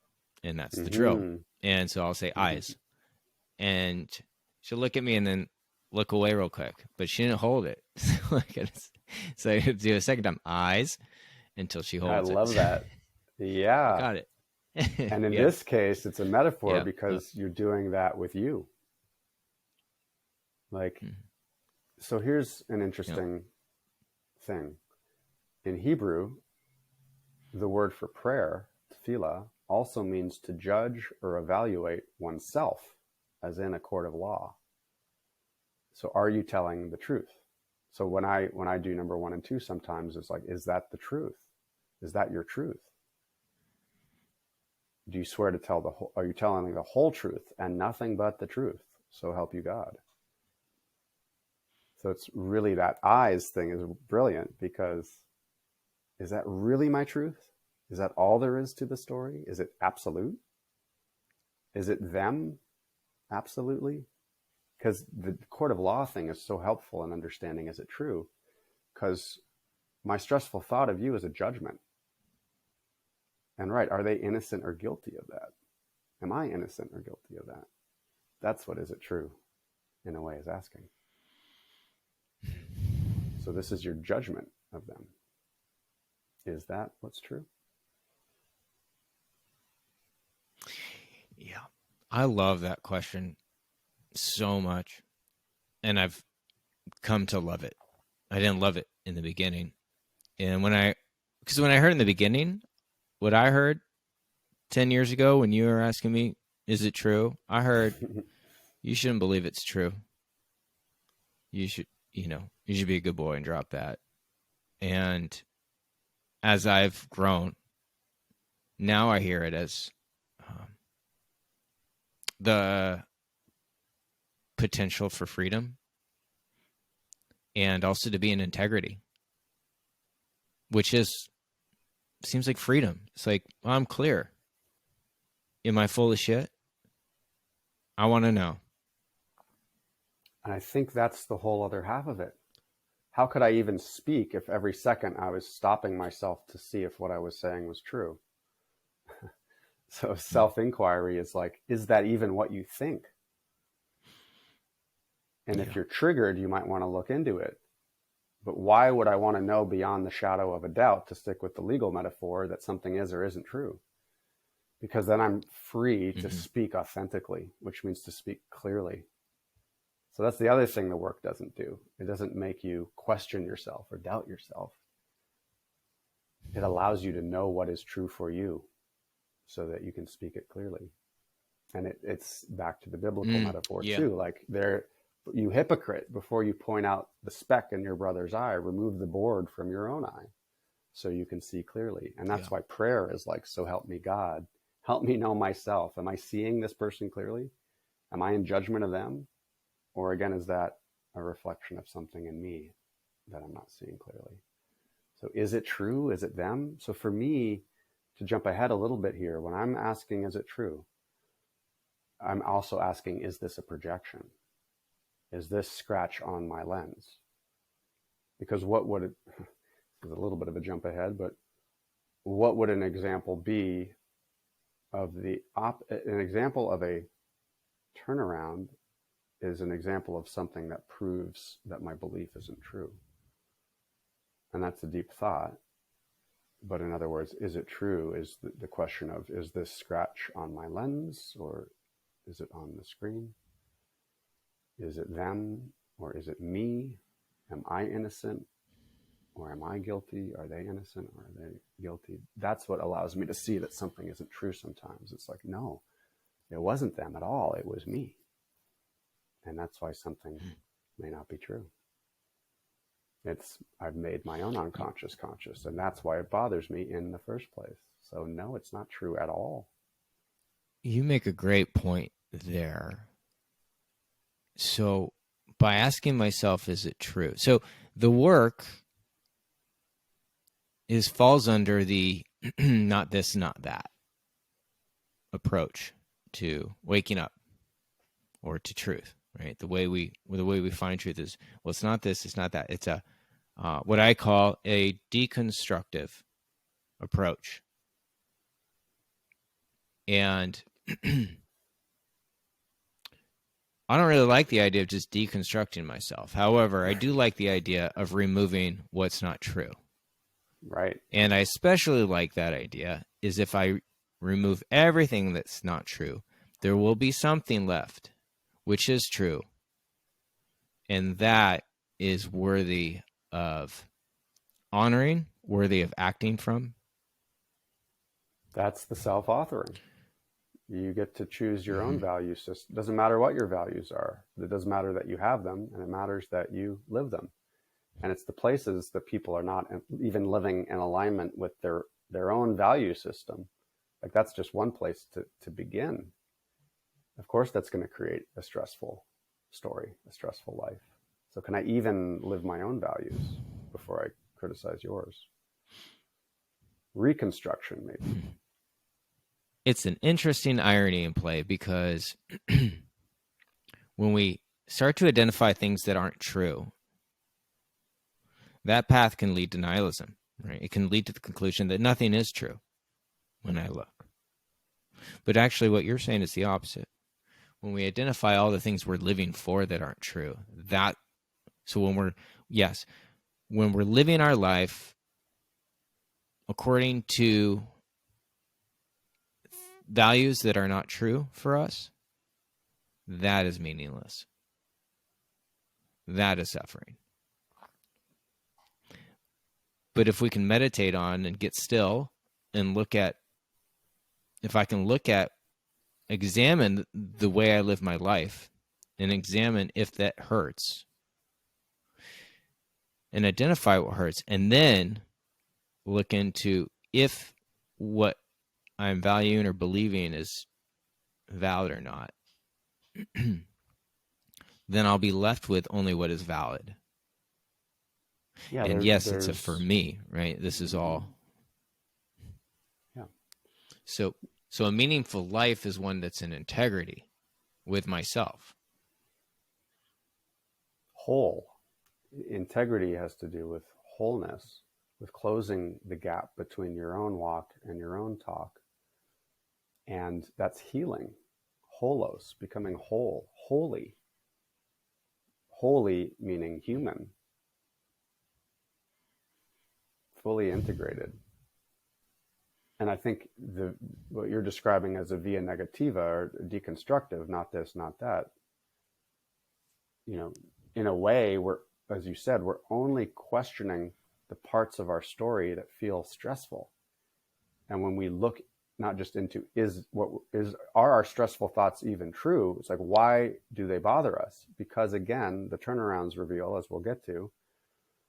And that's the drill. And so I'll say eyes. And she'll look at me and then look away real quick. But she didn't hold it. So I do a second time, eyes, until she holds it. I love that. Yeah. I got it. And in this case, it's a metaphor because you're doing that with you. Like, so here's an interesting thing. In Hebrew, the word for prayer, tefillah, also means to judge or evaluate oneself, as in a court of law. So are you telling the truth? So when I do number one and two, sometimes it's like, is that the truth? Is that your truth? Do you swear to tell the whole, are you telling the whole truth and nothing but the truth? So help you God. So it's really that eyes thing is brilliant, because is that really my truth? Is that all there is to the story? Is it absolute? Is it them? Absolutely. Because the court of law thing is so helpful in understanding, is it true? Because my stressful thought of you is a judgment. And right, are they innocent or guilty of that? Am I innocent or guilty of that? That's what is it true, in a way, is asking. So this is your judgment of them. Is that what's true? Yeah. I love that question so much. And I've come to love it. I didn't love it in the beginning. And because when I heard in the beginning, what I heard 10 years ago when you were asking me, is it true? I heard, you shouldn't believe it's true. You should be a good boy and drop that. And as I've grown, now I hear it as the potential for freedom, and also to be in integrity, which seems like freedom. It's like, well, I'm clear. Am I full of shit? I want to know. And I think that's the whole other half of it. How could I even speak if every second I was stopping myself to see if what I was saying was true? So self-inquiry is like, is that even what you think? And if you're triggered, you might want to look into it. But why would I want to know beyond the shadow of a doubt, to stick with the legal metaphor, that something is or isn't true? Because then I'm free to speak authentically, which means to speak clearly. So that's the other thing the work doesn't do. It doesn't make you question yourself or doubt yourself. It allows you to know what is true for you so that you can speak it clearly. And it's back to the biblical metaphor too. Like, you hypocrite, before you point out the speck in your brother's eye, remove the board from your own eye so you can see clearly. And that's why prayer is like, so help me God, help me know myself. Am I seeing this person clearly? Am I in judgment of them? Or again, is that a reflection of something in me that I'm not seeing clearly? So is it true? Is it them? So for me, to jump ahead a little bit here, when I'm asking, is it true? I'm also asking, is this a projection? Is this scratch on my lens? Because what would it, is a little bit of a jump ahead, but what would an example be of an example of a turnaround is an example of something that proves that my belief isn't true. And that's a deep thought. But in other words, is it true? Is the question of, is this scratch on my lens, or is it on the screen? Is it them, or is it me? Am I innocent, or am I guilty? Are they innocent, or are they guilty? That's what allows me to see that something isn't true sometimes. It's like, no, it wasn't them at all. It was me. And that's why something may not be true. I've made my own unconscious conscious, and that's why it bothers me in the first place. So no, it's not true at all. You make a great point there. So by asking myself, is it true? So the work falls under the not this, not that approach to waking up or to truth, right? The way we find truth is, well, it's not this, it's not that. It's a what I call a deconstructive approach. And I don't really like the idea of just deconstructing myself. However, I do like the idea of removing what's not true. Right. And I especially like that idea is if I remove everything that's not true, there will be something left, which is true. And that is worthy of honoring, worthy of acting from. That's the self-authoring. You get to choose your own value system. It doesn't matter what your values are. It doesn't matter that you have them, and it matters that you live them. And it's the places that people are not even living in alignment with their own value system. Like that's just one place to begin. Of course, that's going to create a stressful story, a stressful life. So can I even live my own values before I criticize yours? Reconstruction, maybe. It's an interesting irony in play because when we start to identify things that aren't true, that path can lead to nihilism, right? It can lead to the conclusion that nothing is true when I look. But actually what you're saying is the opposite. When we identify all the things we're living for that aren't true, when we're living our life according to values that are not true for us, that is meaningless. That is suffering. But if we can meditate on and get still and examine the way I live my life and examine if that hurts and identify what hurts, and then look into if what I'm valuing or believing is valid or not, then I'll be left with only what is valid. Yeah, and yes, it's for me, right? This is all. Yeah. So a meaningful life is one that's in integrity with myself. Whole. Integrity has to do with wholeness, with closing the gap between your own walk and your own talk. And that's healing. Holos, becoming whole, holy. Holy meaning human. Fully integrated. And I think what you're describing as a via negativa or deconstructive, not this, not that, in a way, as you said, we're only questioning the parts of our story that feel stressful. And when we look not just into are our stressful thoughts even true? It's like, why do they bother us? Because again, the turnarounds reveal, as we'll get to,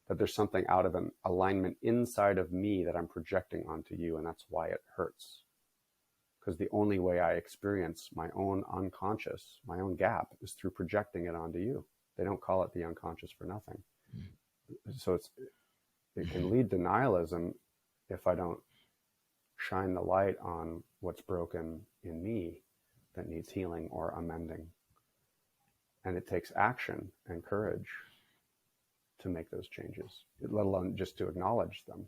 that there's something out of an alignment inside of me that I'm projecting onto you, and that's why it hurts. Because the only way I experience my own unconscious, my own gap, is through projecting it onto you. They don't call it the unconscious for nothing. So it can lead to nihilism if I don't shine the light on what's broken in me that needs healing or amending. And it takes action and courage to make those changes, let alone just to acknowledge them.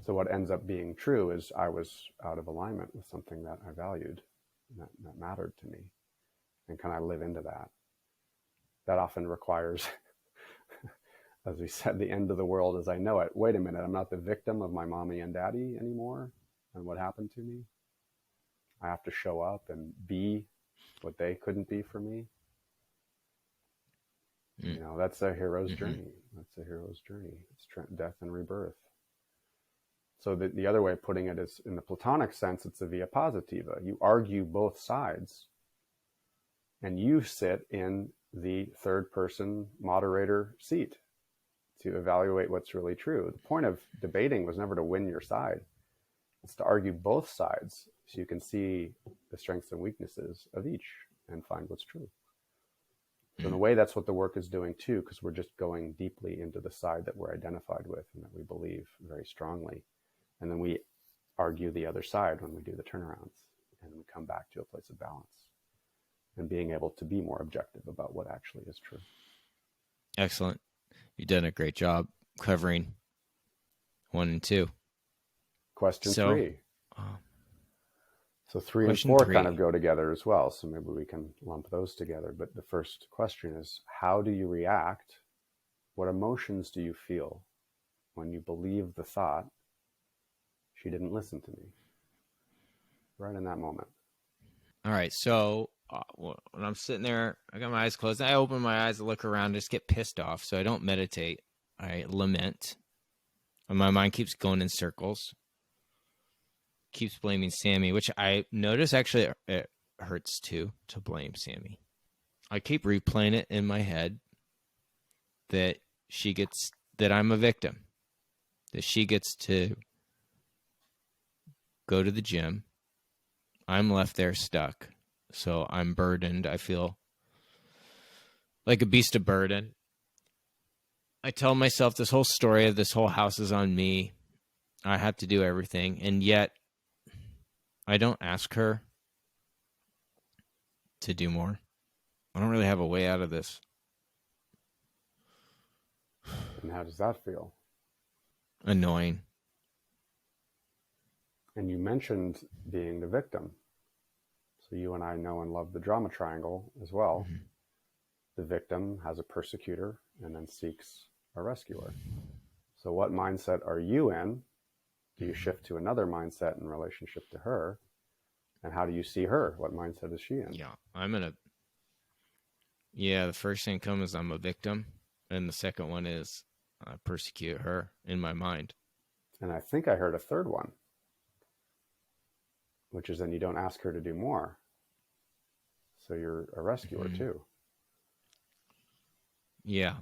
So what ends up being true is I was out of alignment with something that I valued, that mattered to me. And can I live into that? That often requires, as we said, the end of the world as I know it. Wait a minute, I'm not the victim of my mommy and daddy anymore and what happened to me. I have to show up and be what they couldn't be for me. That's a hero's journey. That's a hero's journey. It's death and rebirth. So the other way of putting it is, in the Platonic sense, it's a via positiva. You argue both sides, and you sit in the third person moderator seat to evaluate what's really true. The point of debating was never to win your side. It's to argue both sides so you can see the strengths and weaknesses of each and find what's true. So in a way, that's what the work is doing too, because we're just going deeply into the side that we're identified with and that we believe very strongly. And then we argue the other side when we do the turnarounds, and we come back to a place of balance and being able to be more objective about what actually is true. Excellent. You've done a great job covering 1 and 2. Question 3. So 3 and 4 kind of go together as well. So maybe we can lump those together. But the first question is, how do you react? What emotions do you feel when you believe the thought, she didn't listen to me? Right in that moment. All right. So when I'm sitting there, I got my eyes closed. I open my eyes, I look around, just get pissed off. So I don't meditate. I lament. And my mind keeps going in circles. Keeps blaming Sammy, which I notice actually it hurts too, to blame Sammy. I keep replaying it in my head that I'm a victim, that she gets to go to the gym. I'm left there stuck. So I'm burdened. I feel like a beast of burden. I tell myself this whole story of this whole house is on me. I have to do everything. And yet I don't ask her to do more. I don't really have a way out of this. And how does that feel? Annoying. And you mentioned being the victim. So you and I know and love the drama triangle as well. Mm-hmm. The victim has a persecutor and then seeks a rescuer. So what mindset are you in? Do you shift to another mindset in relationship to her? And how do you see her? What mindset is she in? Yeah, the first thing comes is I'm a victim. And the second one is I persecute her in my mind. And I think I heard a third one, which is then you don't ask her to do more. So you're a rescuer too. Yeah.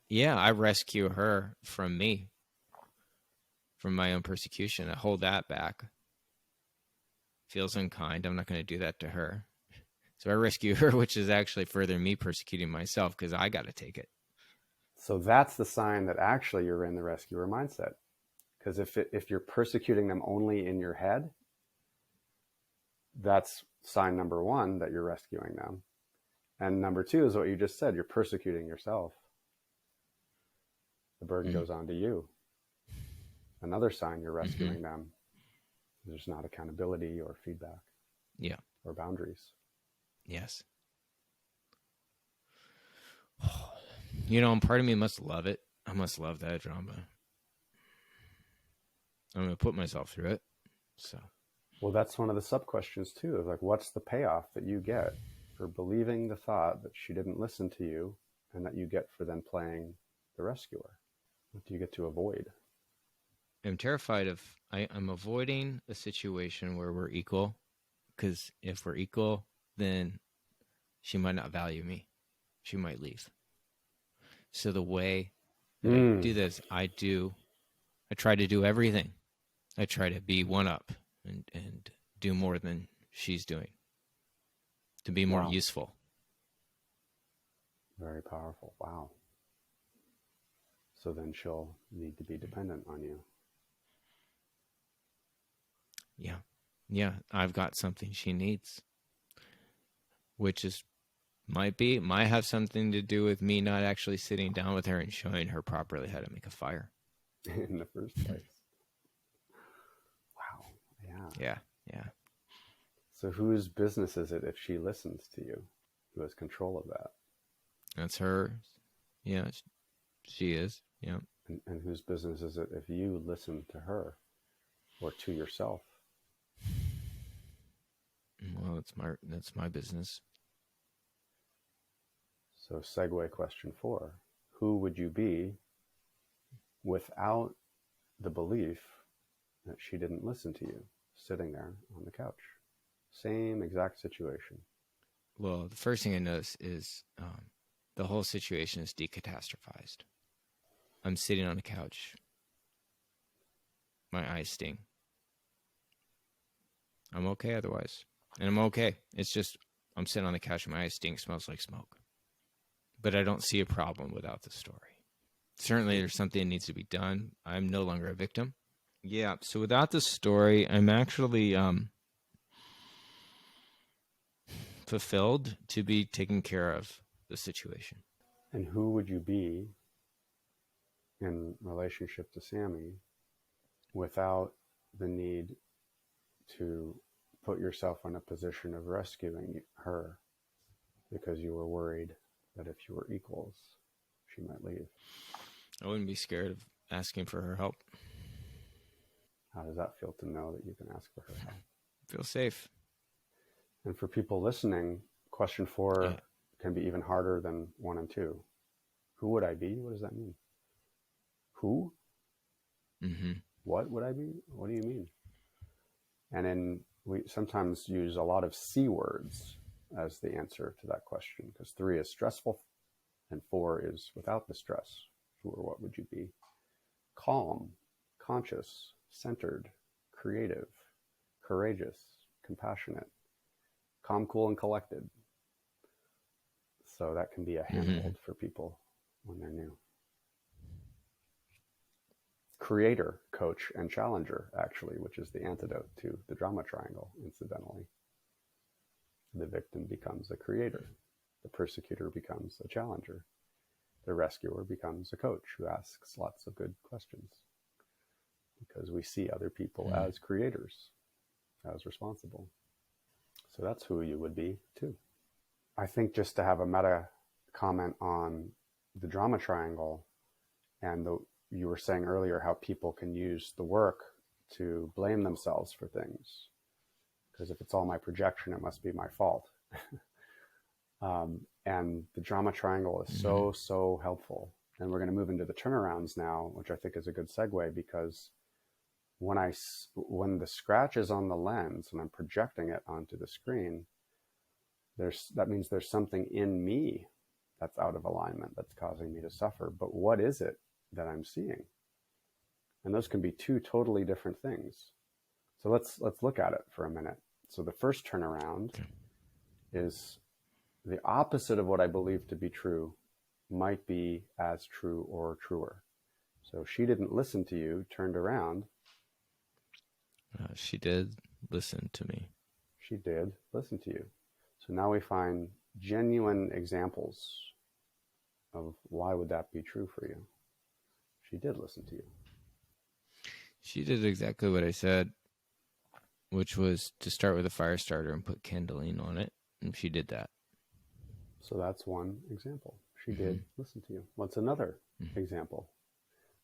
Yeah, I rescue her from me, from my own persecution. I hold that back. Feels unkind. I'm not going to do that to her. So I rescue her, which is actually further me persecuting myself because I got to take it. So that's the sign that actually you're in the rescuer mindset. Because if you're persecuting them only in your head, that's sign number 1 that you're rescuing them. And number 2 is what you just said. You're persecuting yourself. The burden goes on to you. Another sign you're rescuing them. There's not accountability or feedback. Yeah. Or boundaries. Yes. And part of me must love it. I must love that drama. I'm going to put myself through it. So. Well, that's one of the sub-questions too, is like, what's the payoff that you get for believing the thought that she didn't listen to you, and that you get for then playing the rescuer? What do you get to avoid? I'm terrified of, I'm avoiding a situation where we're equal, because if we're equal, then she might not value me. She might leave. So the way that I do this, I try to do everything. I try to be one up and do more than she's doing, to be more useful. Very powerful. Wow. So then she'll need to be dependent on you. Yeah. Yeah. I've got something she needs, which might have something to do with me not actually sitting down with her and showing her properly how to make a fire. In the first place. Wow. Yeah. Yeah. Yeah. So whose business is it if she listens to you? Who has control of that? That's her. Yeah. She is. Yeah. And whose business is it if you listen to her or to yourself? Well, that's my business. So segue question 4. Who would you be without the belief that she didn't listen to you, sitting there on the couch? Same exact situation. Well, the first thing I notice is the whole situation is decatastrophized. I'm sitting on a couch. My eyes sting. I'm okay otherwise. And I'm okay. It's just I'm sitting on the couch and my eyes sting, smells like smoke. But I don't see a problem without the story. Certainly there's something that needs to be done. I'm no longer a victim. Yeah, so without the story, I'm actually fulfilled to be taking care of the situation. And who would you be in relationship to Sammy without the need to put yourself in a position of rescuing her because you were worried that if you were equals, she might leave? I wouldn't be scared of asking for her help. How does that feel to know that you can ask for her help? Feel safe. And for people listening, question 4 can be even harder than 1 and 2. Who would I be? What does that mean? Who? Mm-hmm. What would I be? What do you mean? And we sometimes use a lot of C words as the answer to that question, because 3 is stressful and 4 is without the stress. Who or what would you be? Calm, conscious, centered, creative, courageous, compassionate, calm, cool, and collected. So that can be a handhold for people when they're new. Creator, coach, and challenger, actually, which is the antidote to the drama triangle, incidentally. The victim becomes a creator. The persecutor becomes a challenger. The rescuer becomes a coach who asks lots of good questions, because we see other people as creators, as responsible. So that's who you would be too. I think just to have a meta comment on the drama triangle, and you were saying earlier how people can use the work to blame themselves for things, because if it's all my projection, it must be my fault. And the drama triangle is so helpful. And we're going to move into the turnarounds now, which I think is a good segue, because when the scratch is on the lens and I'm projecting it onto the screen, that means there's something in me that's out of alignment, that's causing me to suffer. But what is it that I'm seeing? And those can be 2 totally different things. So let's look at it for a minute. So the first turnaround is the opposite of what I believe to be true might be as true or truer. So she didn't listen to you, turned around. She did listen to me. She did listen to you. So now we find genuine examples of why would that be true for you. She did listen to you. She did exactly what I said, which was to start with a fire starter and put kindling on it. And she did that. So that's one example. She did listen to you. What's another example?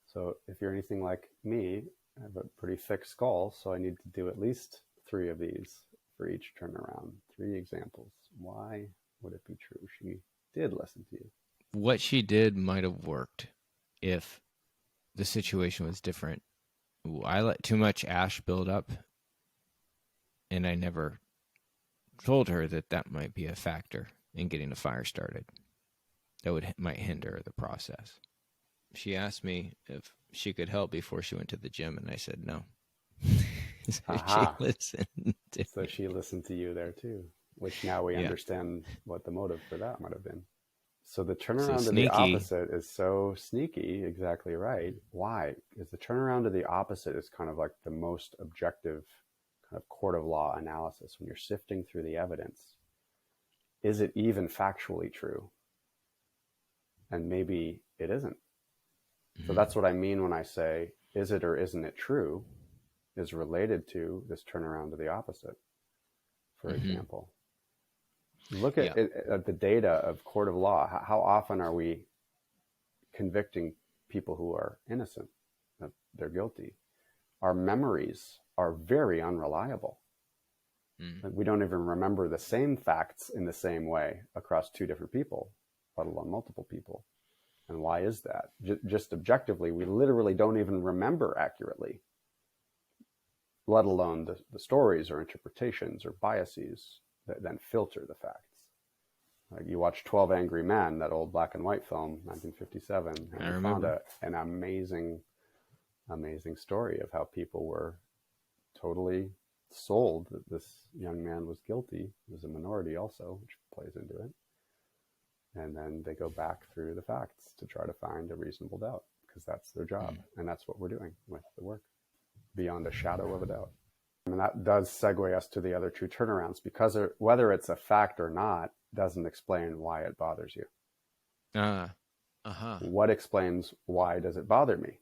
So if you're anything like me, I have a pretty thick skull, so I need to do at least 3 of these for each turnaround. 3 examples. Why would it be true? She did listen to you. What she did might have worked if the situation was different. I let too much ash build up, and I never told her that might be a factor in getting a fire started. That might hinder the process. She asked me if she could help before she went to the gym, and I said no. So she listened to me. She listened to you there too, which now we understand what the motive for that might have been. So the turnaround to the opposite is so sneaky, exactly right. Why? Because the turnaround to the opposite is kind of like the most objective kind of court of law analysis. When you're sifting through the evidence, is it even factually true? And maybe it isn't. So that's what I mean when I say, is it or isn't it true, is related to this turnaround to the opposite, for example. Look at the data of court of law. How often are we convicting people who are innocent, that they're guilty? Our memories are very unreliable. We don't even remember the same facts in the same way across 2 different people, let alone multiple people. And why is that? Just objectively, we literally don't even remember accurately, let alone the stories or interpretations or biases that then filter the facts. Like you watch 12 Angry Men, that old black and white film, 1957. I And remember. an amazing, amazing story of how people were totally sold that this young man was guilty. He was a minority also, which plays into it. And then they go back through the facts to try to find a reasonable doubt, because that's their job. And that's what we're doing with the work, beyond a shadow of a doubt. And that does segue us to the other two turnarounds, because whether it's a fact or not doesn't explain why it bothers you. What explains why does it bother me?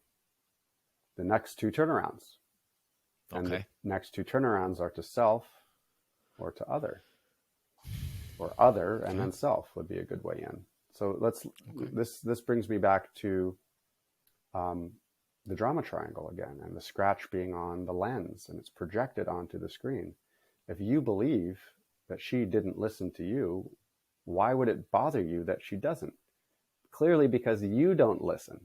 The next two turnarounds. And the next two turnarounds are to self or to other. Or other and then self would be a good way in. So this brings me back to the drama triangle again, and the scratch being on the lens, and it's projected onto the screen. If you believe that she didn't listen to you, why would it bother you that she doesn't? Clearly because you don't listen.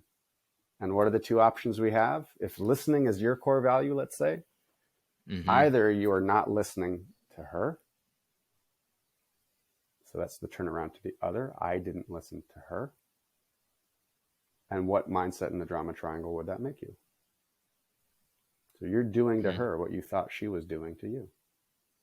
And what are the two options we have? If listening is your core value, let's say, either you are not listening to her. So that's the turnaround to the other. I didn't listen to her. And what mindset in the drama triangle would that make you? So you're doing to her what you thought she was doing to you.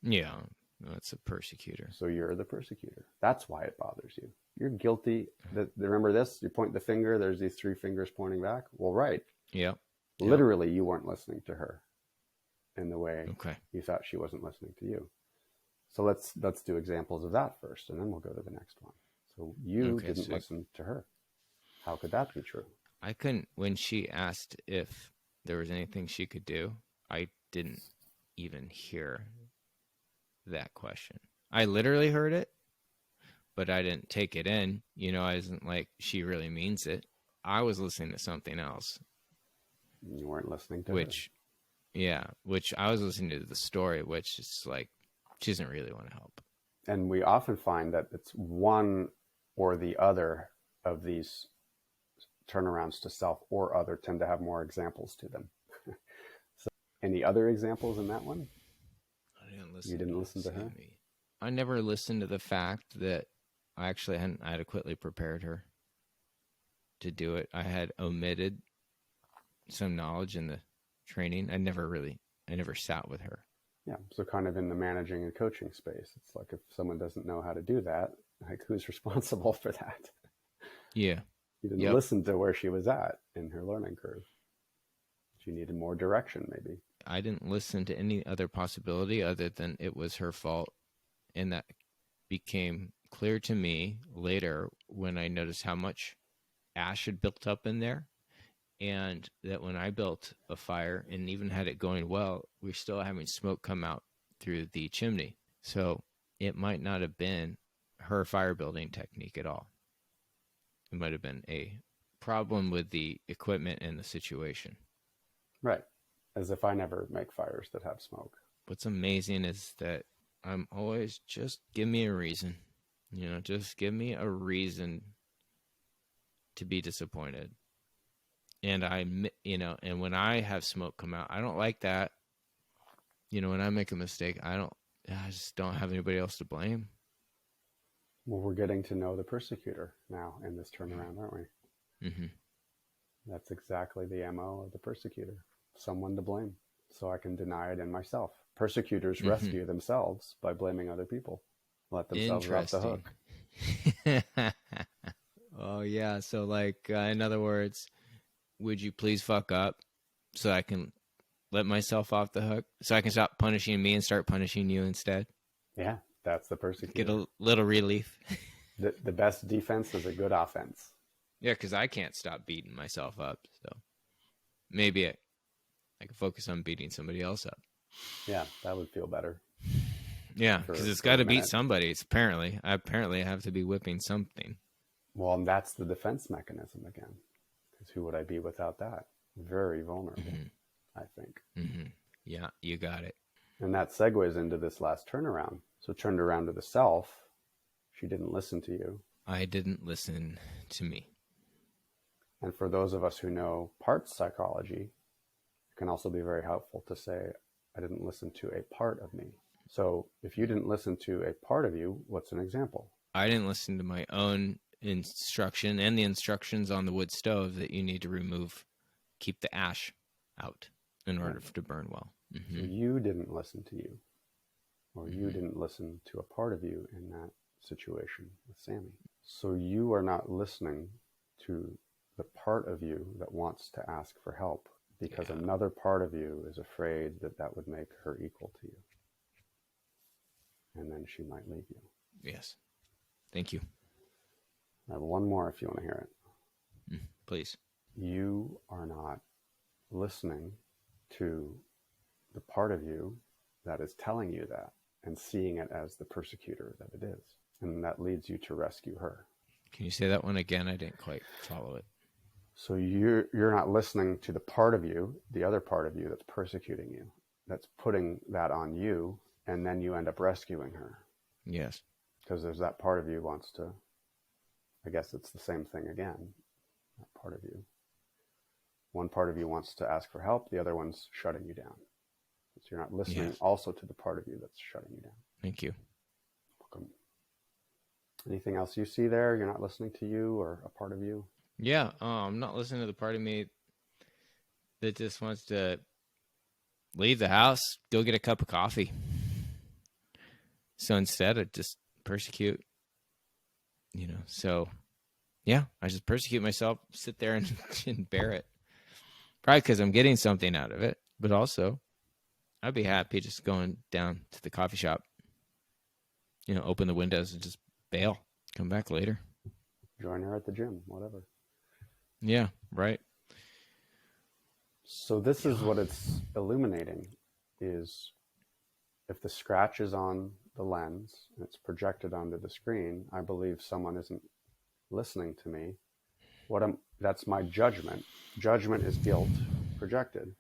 Yeah, that's a persecutor. So you're the persecutor. That's why it bothers you. You're guilty. Remember this? You point the finger, there's these three fingers pointing back. Well, right. Yeah. Literally, you weren't listening to her in the way you thought she wasn't listening to you. So let's do examples of that first, and then we'll go to the next one. So you didn't listen to her. How could that be true? I couldn't, when she asked if there was anything she could do, I didn't even hear that question. I literally heard it, but I didn't take it in. You know, I wasn't like, she really means it. I was listening to something else. You weren't listening to her. Which I was listening to the story, which is like, she doesn't really want to help. And we often find that it's one or the other of these turnarounds to self or other tend to have more examples to them. So any other examples in that one? You didn't listen to her? I never listened to the fact that I actually hadn't adequately prepared her to do it. I had omitted some knowledge in the training. I never sat with her. Yeah, so kind of in the managing and coaching space, it's like if someone doesn't know how to do that, like who's responsible for that? Yeah. You didn't listen to where she was at in her learning curve. She needed more direction, maybe. I didn't listen to any other possibility other than it was her fault. And that became clear to me later when I noticed how much ash had built up in there. And that when I built a fire and even had it going well, we're still having smoke come out through the chimney. So it might not have been her fire building technique at all. It might have been a problem with the equipment and the situation. Right. As if I never make fires that have smoke. What's amazing is that I'm always, just give me a reason. You know, just give me a reason to be disappointed. And and when I have smoke come out, I don't like that. You know, when I make a mistake, I just don't have anybody else to blame. Well, we're getting to know the persecutor now in this turnaround, aren't we? Mm-hmm. That's exactly the MO of the persecutor. Someone to blame, so I can deny it in myself. Persecutors rescue themselves by blaming other people. Let themselves off the hook. Oh, yeah. So, like, in other words, would you please fuck up so I can let myself off the hook? So I can stop punishing me and start punishing you instead? Yeah, that's the persecutor. Get a little relief. The best defense is a good offense. Yeah, because I can't stop beating myself up. So maybe I can focus on beating somebody else up. Yeah, that would feel better. Yeah, because it's got to beat somebody. I apparently have to be whipping something. Well, and that's the defense mechanism again. Because who would I be without that? Very vulnerable, I think. Mm-hmm. Yeah, you got it. And that segues into this last turnaround. So turned around to the self. She didn't listen to you. I didn't listen to me. And for those of us who know parts psychology, it can also be very helpful to say, I didn't listen to a part of me. So if you didn't listen to a part of you, what's an example? I didn't listen to my own instruction and the instructions on the wood stove that you need to keep the ash out in order to burn well. So you didn't listen to you, or you didn't listen to a part of you in that situation with Sammy. So you are not listening to the part of you that wants to ask for help, because another part of you is afraid that that would make her equal to you. And then she might leave you. Yes. Thank you. I have one more if you want to hear it. Please. You are not listening to the part of you that is telling you that and seeing it as the persecutor that it is. And that leads you to rescue her. Can you say that one again? I didn't quite follow it. So you're not listening to the part of you, the other part of you that's persecuting you, that's putting that on you, and then you end up rescuing her. Yes. Because there's that part of you wants to, I guess it's the same thing again, that part of you. One part of you wants to ask for help, the other one's shutting you down. So you're not listening also to the part of you that's shutting you down. Thank you. Welcome. Anything else you see there? You're not listening to you or a part of you? Yeah, I'm not listening to the part of me that just wants to leave the house, go get a cup of coffee. So instead, I just persecute, So, yeah, I just persecute myself, sit there and bear it. Probably because I'm getting something out of it, but also I'd be happy just going down to the coffee shop, open the windows and just bail, come back later. Join her at the gym, whatever. Yeah, right. So this is what it's illuminating, is if the scratch is on the lens and it's projected onto the screen, I believe someone isn't listening to me. That's my judgment. Judgment is guilt projected.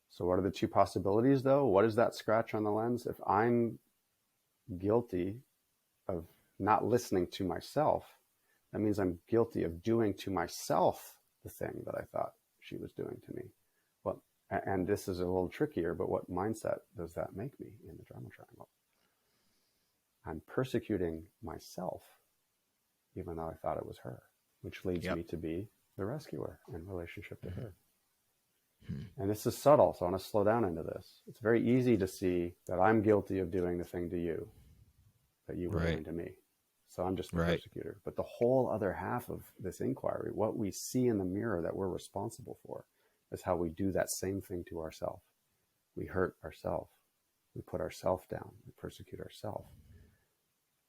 So what are the two possibilities though? What is that scratch on the lens? If I'm guilty of not listening to myself, that means I'm guilty of doing to myself the thing that I thought she was doing to me. Well, and this is a little trickier, but what mindset does that make me in the drama triangle? I'm persecuting myself, even though I thought it was her, which leads me to be the rescuer in relationship to her. And this is subtle, so I want to slow down into this. It's very easy to see that I'm guilty of doing the thing to you that you were doing to me. So I'm just the persecutor. But the whole other half of this inquiry, what we see in the mirror that we're responsible for, is how we do that same thing to ourselves. We hurt ourselves. We put ourselves down. We persecute ourselves.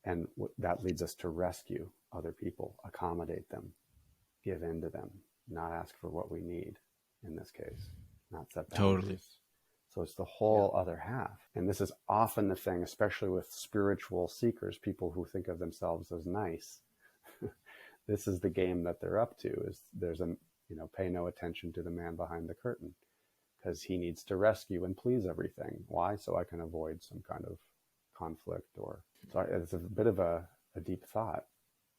And that leads us to rescue other people, accommodate them, give in to them, not ask for what we need in this case, not set boundaries. Totally. So it's the whole other half. And this is often the thing, especially with spiritual seekers, people who think of themselves as nice. This is the game that they're up to, is there's pay no attention to the man behind the curtain, because he needs to rescue and please everything. Why? So I can avoid some kind of conflict. So it's a bit of a deep thought,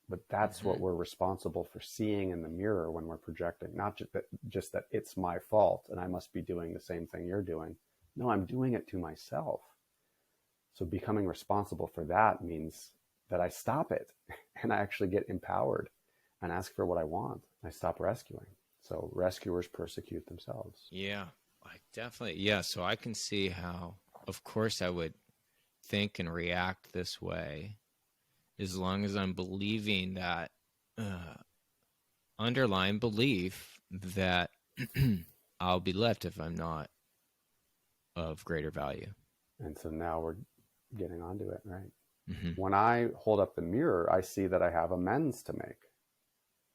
but that's what we're responsible for seeing in the mirror when we're projecting. Not just that it's my fault and I must be doing the same thing you're doing. No, I'm doing it to myself. So becoming responsible for that means that I stop it and I actually get empowered and ask for what I want. I stop rescuing. So rescuers persecute themselves. Yeah, I definitely. Yeah, so I can see how, of course, I would think and react this way as long as I'm believing that underlying belief that I'll be left if I'm not of greater value. And so now we're getting onto it, right? When I hold up the mirror, I see that I have amends to make.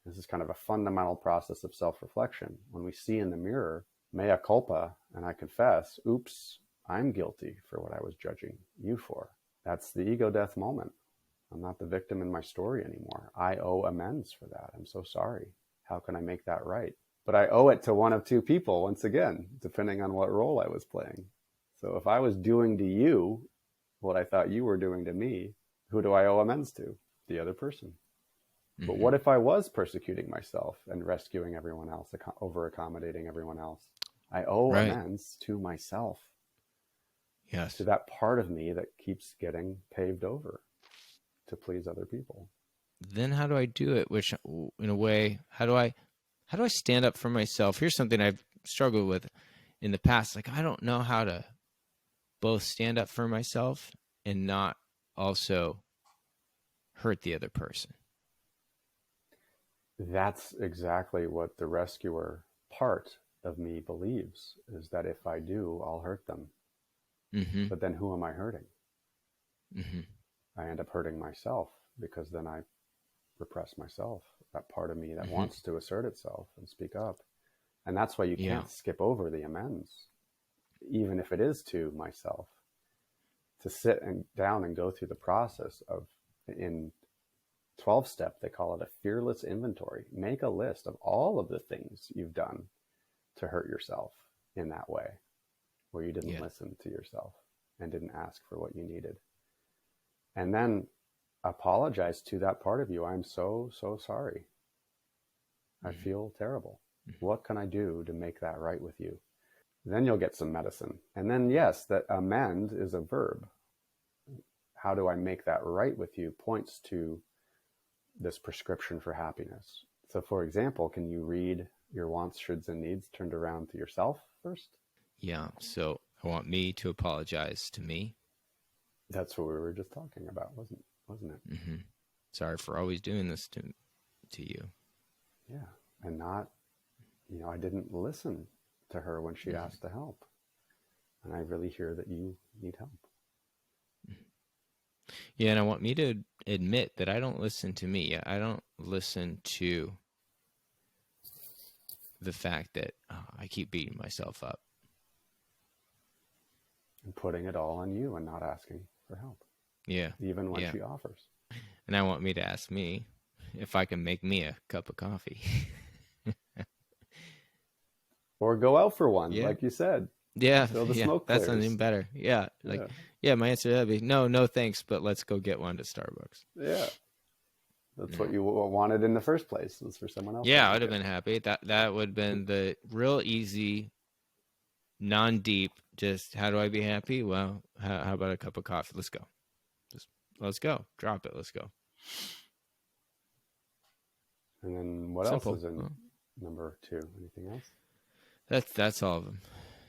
This is kind of a fundamental process of self-reflection. When we see in the mirror, mea culpa, and I confess, oops, I'm guilty for what I was judging you for. That's the ego death moment. I'm not the victim in my story anymore. I owe amends for that. I'm so sorry. How can I make that right? But I owe it to one of two people, once again, depending on what role I was playing. So if I was doing to you what I thought you were doing to me, who do I owe amends to? The other person. But what if I was persecuting myself and rescuing everyone else, over-accommodating everyone else? I owe amends to myself. Yes. To that part of me that keeps getting paved over. to please other people. Then how do I do it? Which, in a way, how do I stand up for myself? Here's something I've struggled with in the past. Like, I don't know how to both stand up for myself and not also hurt the other person. That's exactly what the rescuer part of me believes, is that if I do, I'll hurt them. Mm-hmm. But then who am I hurting? Mm-hmm. I end up hurting myself, because then I repress myself, that part of me that wants to assert itself and speak up. And that's why you can't skip over the amends, even if it is to myself, to sit down and go through the process of, in 12-step, they call it a fearless inventory. Make a list of all of the things you've done to hurt yourself in that way, where you didn't listen to yourself and didn't ask for what you needed. And then apologize to that part of you. I'm so sorry. I feel terrible. What can I do to make that right with you? Then you'll get some medicine. And then, yes, that amend is a verb. How do I make that right with you points to this prescription for happiness. So, for example, can you read your wants, shoulds, and needs turned around to yourself first? Yeah. So I want me to apologize to me. That's what we were just talking about, wasn't it? Mm-hmm. Sorry for always doing this to you. Yeah. And not, I didn't listen to her when she asked to help. And I really hear that you need help. Yeah, and I want me to admit that I don't listen to me. I don't listen to the fact that I keep beating myself up. And putting it all on you and not asking for help. Yeah. Even when she offers. And I want me to ask me if I can make me a cup of coffee. Or go out for one, like you said. Yeah, So the smoke clears. that's something better. Yeah, my answer to that would be no thanks, but let's go get one at Starbucks. Yeah, that's what you wanted in the first place, was for someone else. Yeah, I would have been happy. That would have been the real easy, non-deep. Just how do I be happy? Well, how about a cup of coffee? Let's go. Let's go. Drop it. Let's go. And then what else is in number 2? Anything else? That's all of them.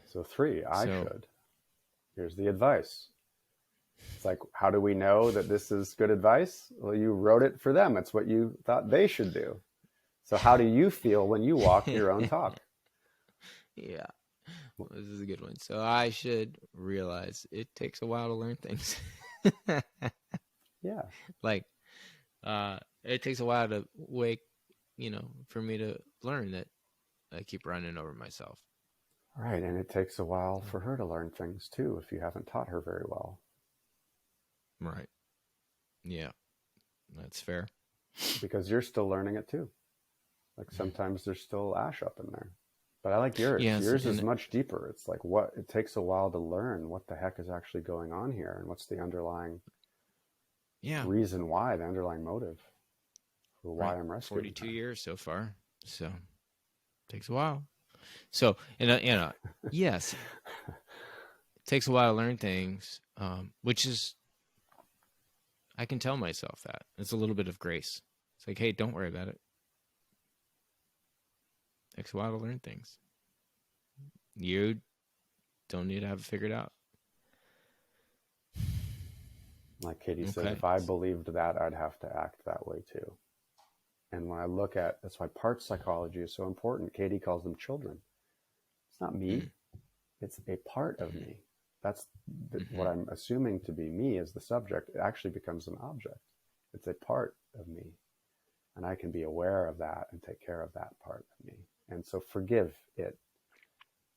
So 3, I should. Here's the advice. It's like, how do we know that this is good advice? Well, you wrote it for them. It's what you thought they should do. So how do you feel when you walk your own talk? Yeah. Well, this is a good one. So I should realize it takes a while to learn things. Yeah. Like, it takes a while to for me to learn that I keep running over myself. Right. And it takes a while for her to learn things too, if you haven't taught her very well. Right. Yeah. That's fair. Because you're still learning it too. Like sometimes there's still ash up in there. But I like yours. Yes, yours is much deeper. It's like it takes a while to learn what the heck is actually going on here and what's the underlying reason why, the underlying motive for why I'm rescuing 42 years so far. So it takes a while. So, yes, it takes a while to learn things, which is, I can tell myself that. It's a little bit of grace. It's like, hey, don't worry about it. It takes a while to learn things. You don't need to have it figured out. Like Katie said, if I believed that, I'd have to act that way too. And when I look at, that's why part psychology is so important. Katie calls them children. It's not me. It's a part of me. That's what I'm assuming to be me as the subject. It actually becomes an object. It's a part of me. And I can be aware of that and take care of that part of me. And so forgive it,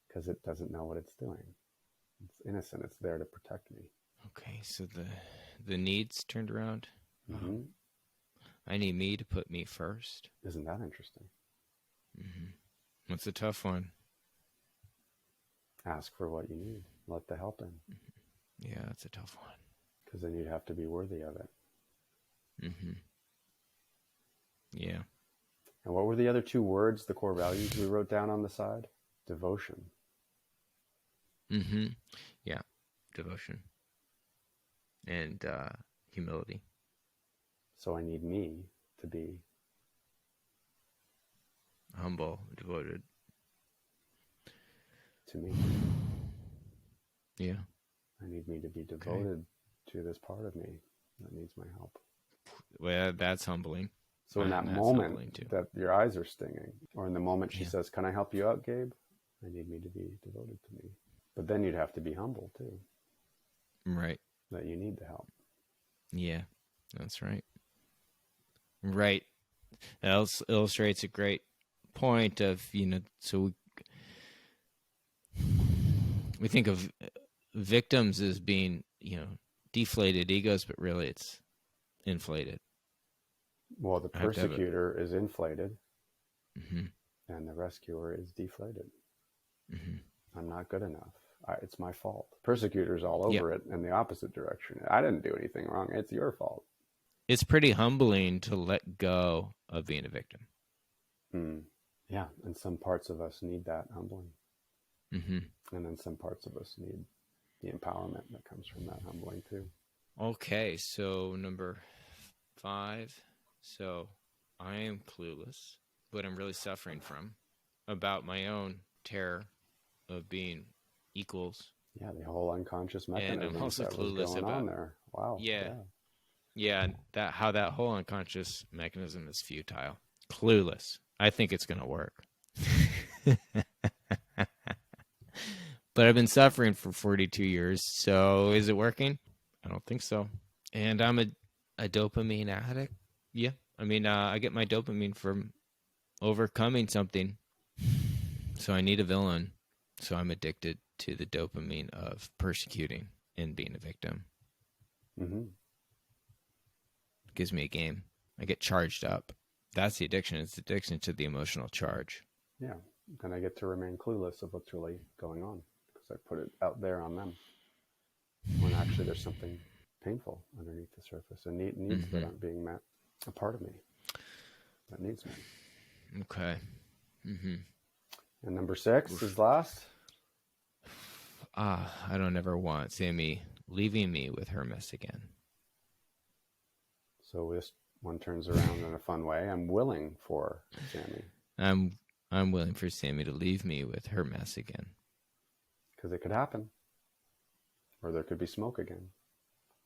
because it doesn't know what it's doing. It's innocent. It's there to protect me. Okay, so the needs turned around. Mm-hmm. I need me to put me first. Isn't that interesting? Mm-hmm. That's a tough one. Ask for what you need. Let the help in. Yeah, that's a tough one. Because then you'd have to be worthy of it. Mm-hmm. Yeah. And what were the other 2 words, the core values we wrote down on the side? Devotion. Mm-hmm. Yeah. Devotion. And humility. So I need me to be humble, devoted to me. Yeah. I need me to be devoted to this part of me that needs my help. Well, that's humbling. So in that moment that your eyes are stinging, or in the moment she says, "Can I help you out, Gabe?" I need me to be devoted to me. But then you'd have to be humble too. Right. That you need the help. Yeah, that's right. Right. That illustrates a great point of, so we think of victims as being, deflated egos, but really it's inflated. Well, the persecutor is inflated, mm-hmm. and the rescuer is deflated. Mm-hmm. I'm not good enough. It's my fault. Persecutor's all over it in the opposite direction. I didn't do anything wrong. It's your fault. It's pretty humbling to let go of being a victim. Yeah, and some parts of us need that humbling. Mm-hmm. And then some parts of us need the empowerment that comes from that humbling too. Okay, so number 5. So I am clueless, but I'm really suffering from about my own terror of being equals. Yeah, the whole unconscious mechanism. And I'm also that clueless was going about on there. Wow. Yeah, how that whole unconscious mechanism is futile. Clueless. I think it's going to work. But I've been suffering for 42 years, so is it working? I don't think so. And I'm a dopamine addict. Yeah. I mean, I get my dopamine from overcoming something. So I need a villain. So I'm addicted to the dopamine of persecuting and being a victim. Mm-hmm. It gives me a game. I get charged up. That's the addiction. It's the addiction to the emotional charge. Yeah. And I get to remain clueless of what's really going on because I put it out there on them. When actually there's something painful underneath the surface and needs that aren't being met. A part of me that needs me. Okay. Mm-hmm. And number 6 is last. I don't ever want Sammy leaving me with her mess again. So this one turns around in a fun way. I'm willing for Sammy. I'm willing for Sammy to leave me with her mess again. Because it could happen. Or there could be smoke again.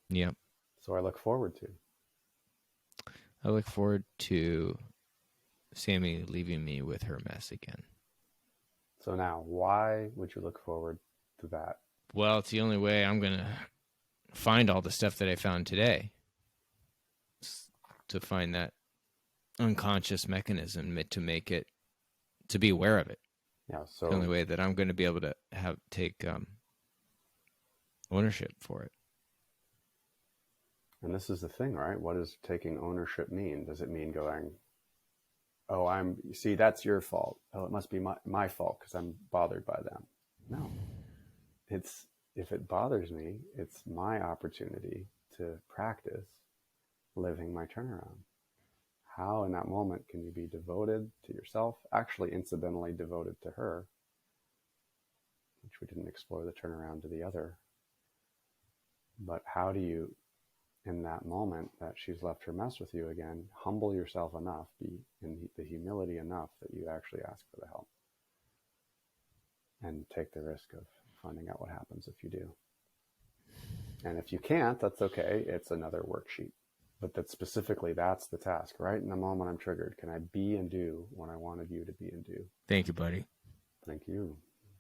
Yep. So I look forward to Sammy leaving me with her mess again. So now, why would you look forward to that? Well, it's the only way I'm going to find all the stuff that I found today. To find that unconscious mechanism to be aware of it. Yeah. So the only way that I'm going to be able to take ownership for it. And this is the thing, right? What does taking ownership mean? Does it mean going, see, that's your fault. Oh, it must be my fault because I'm bothered by them. No. If it bothers me, it's my opportunity to practice living my turnaround. How in that moment can you be devoted to yourself, actually incidentally devoted to her, which we didn't explore the turnaround to the other. But how do you, in that moment that she's left her mess with you again, humble yourself enough, be in the humility enough that you actually ask for the help and take the risk of finding out what happens if you do. And if you can't, that's okay. It's another worksheet. But that's the task. Right in the moment I'm triggered, can I be and do what I wanted you to be and do? Thank you, buddy. Thank you.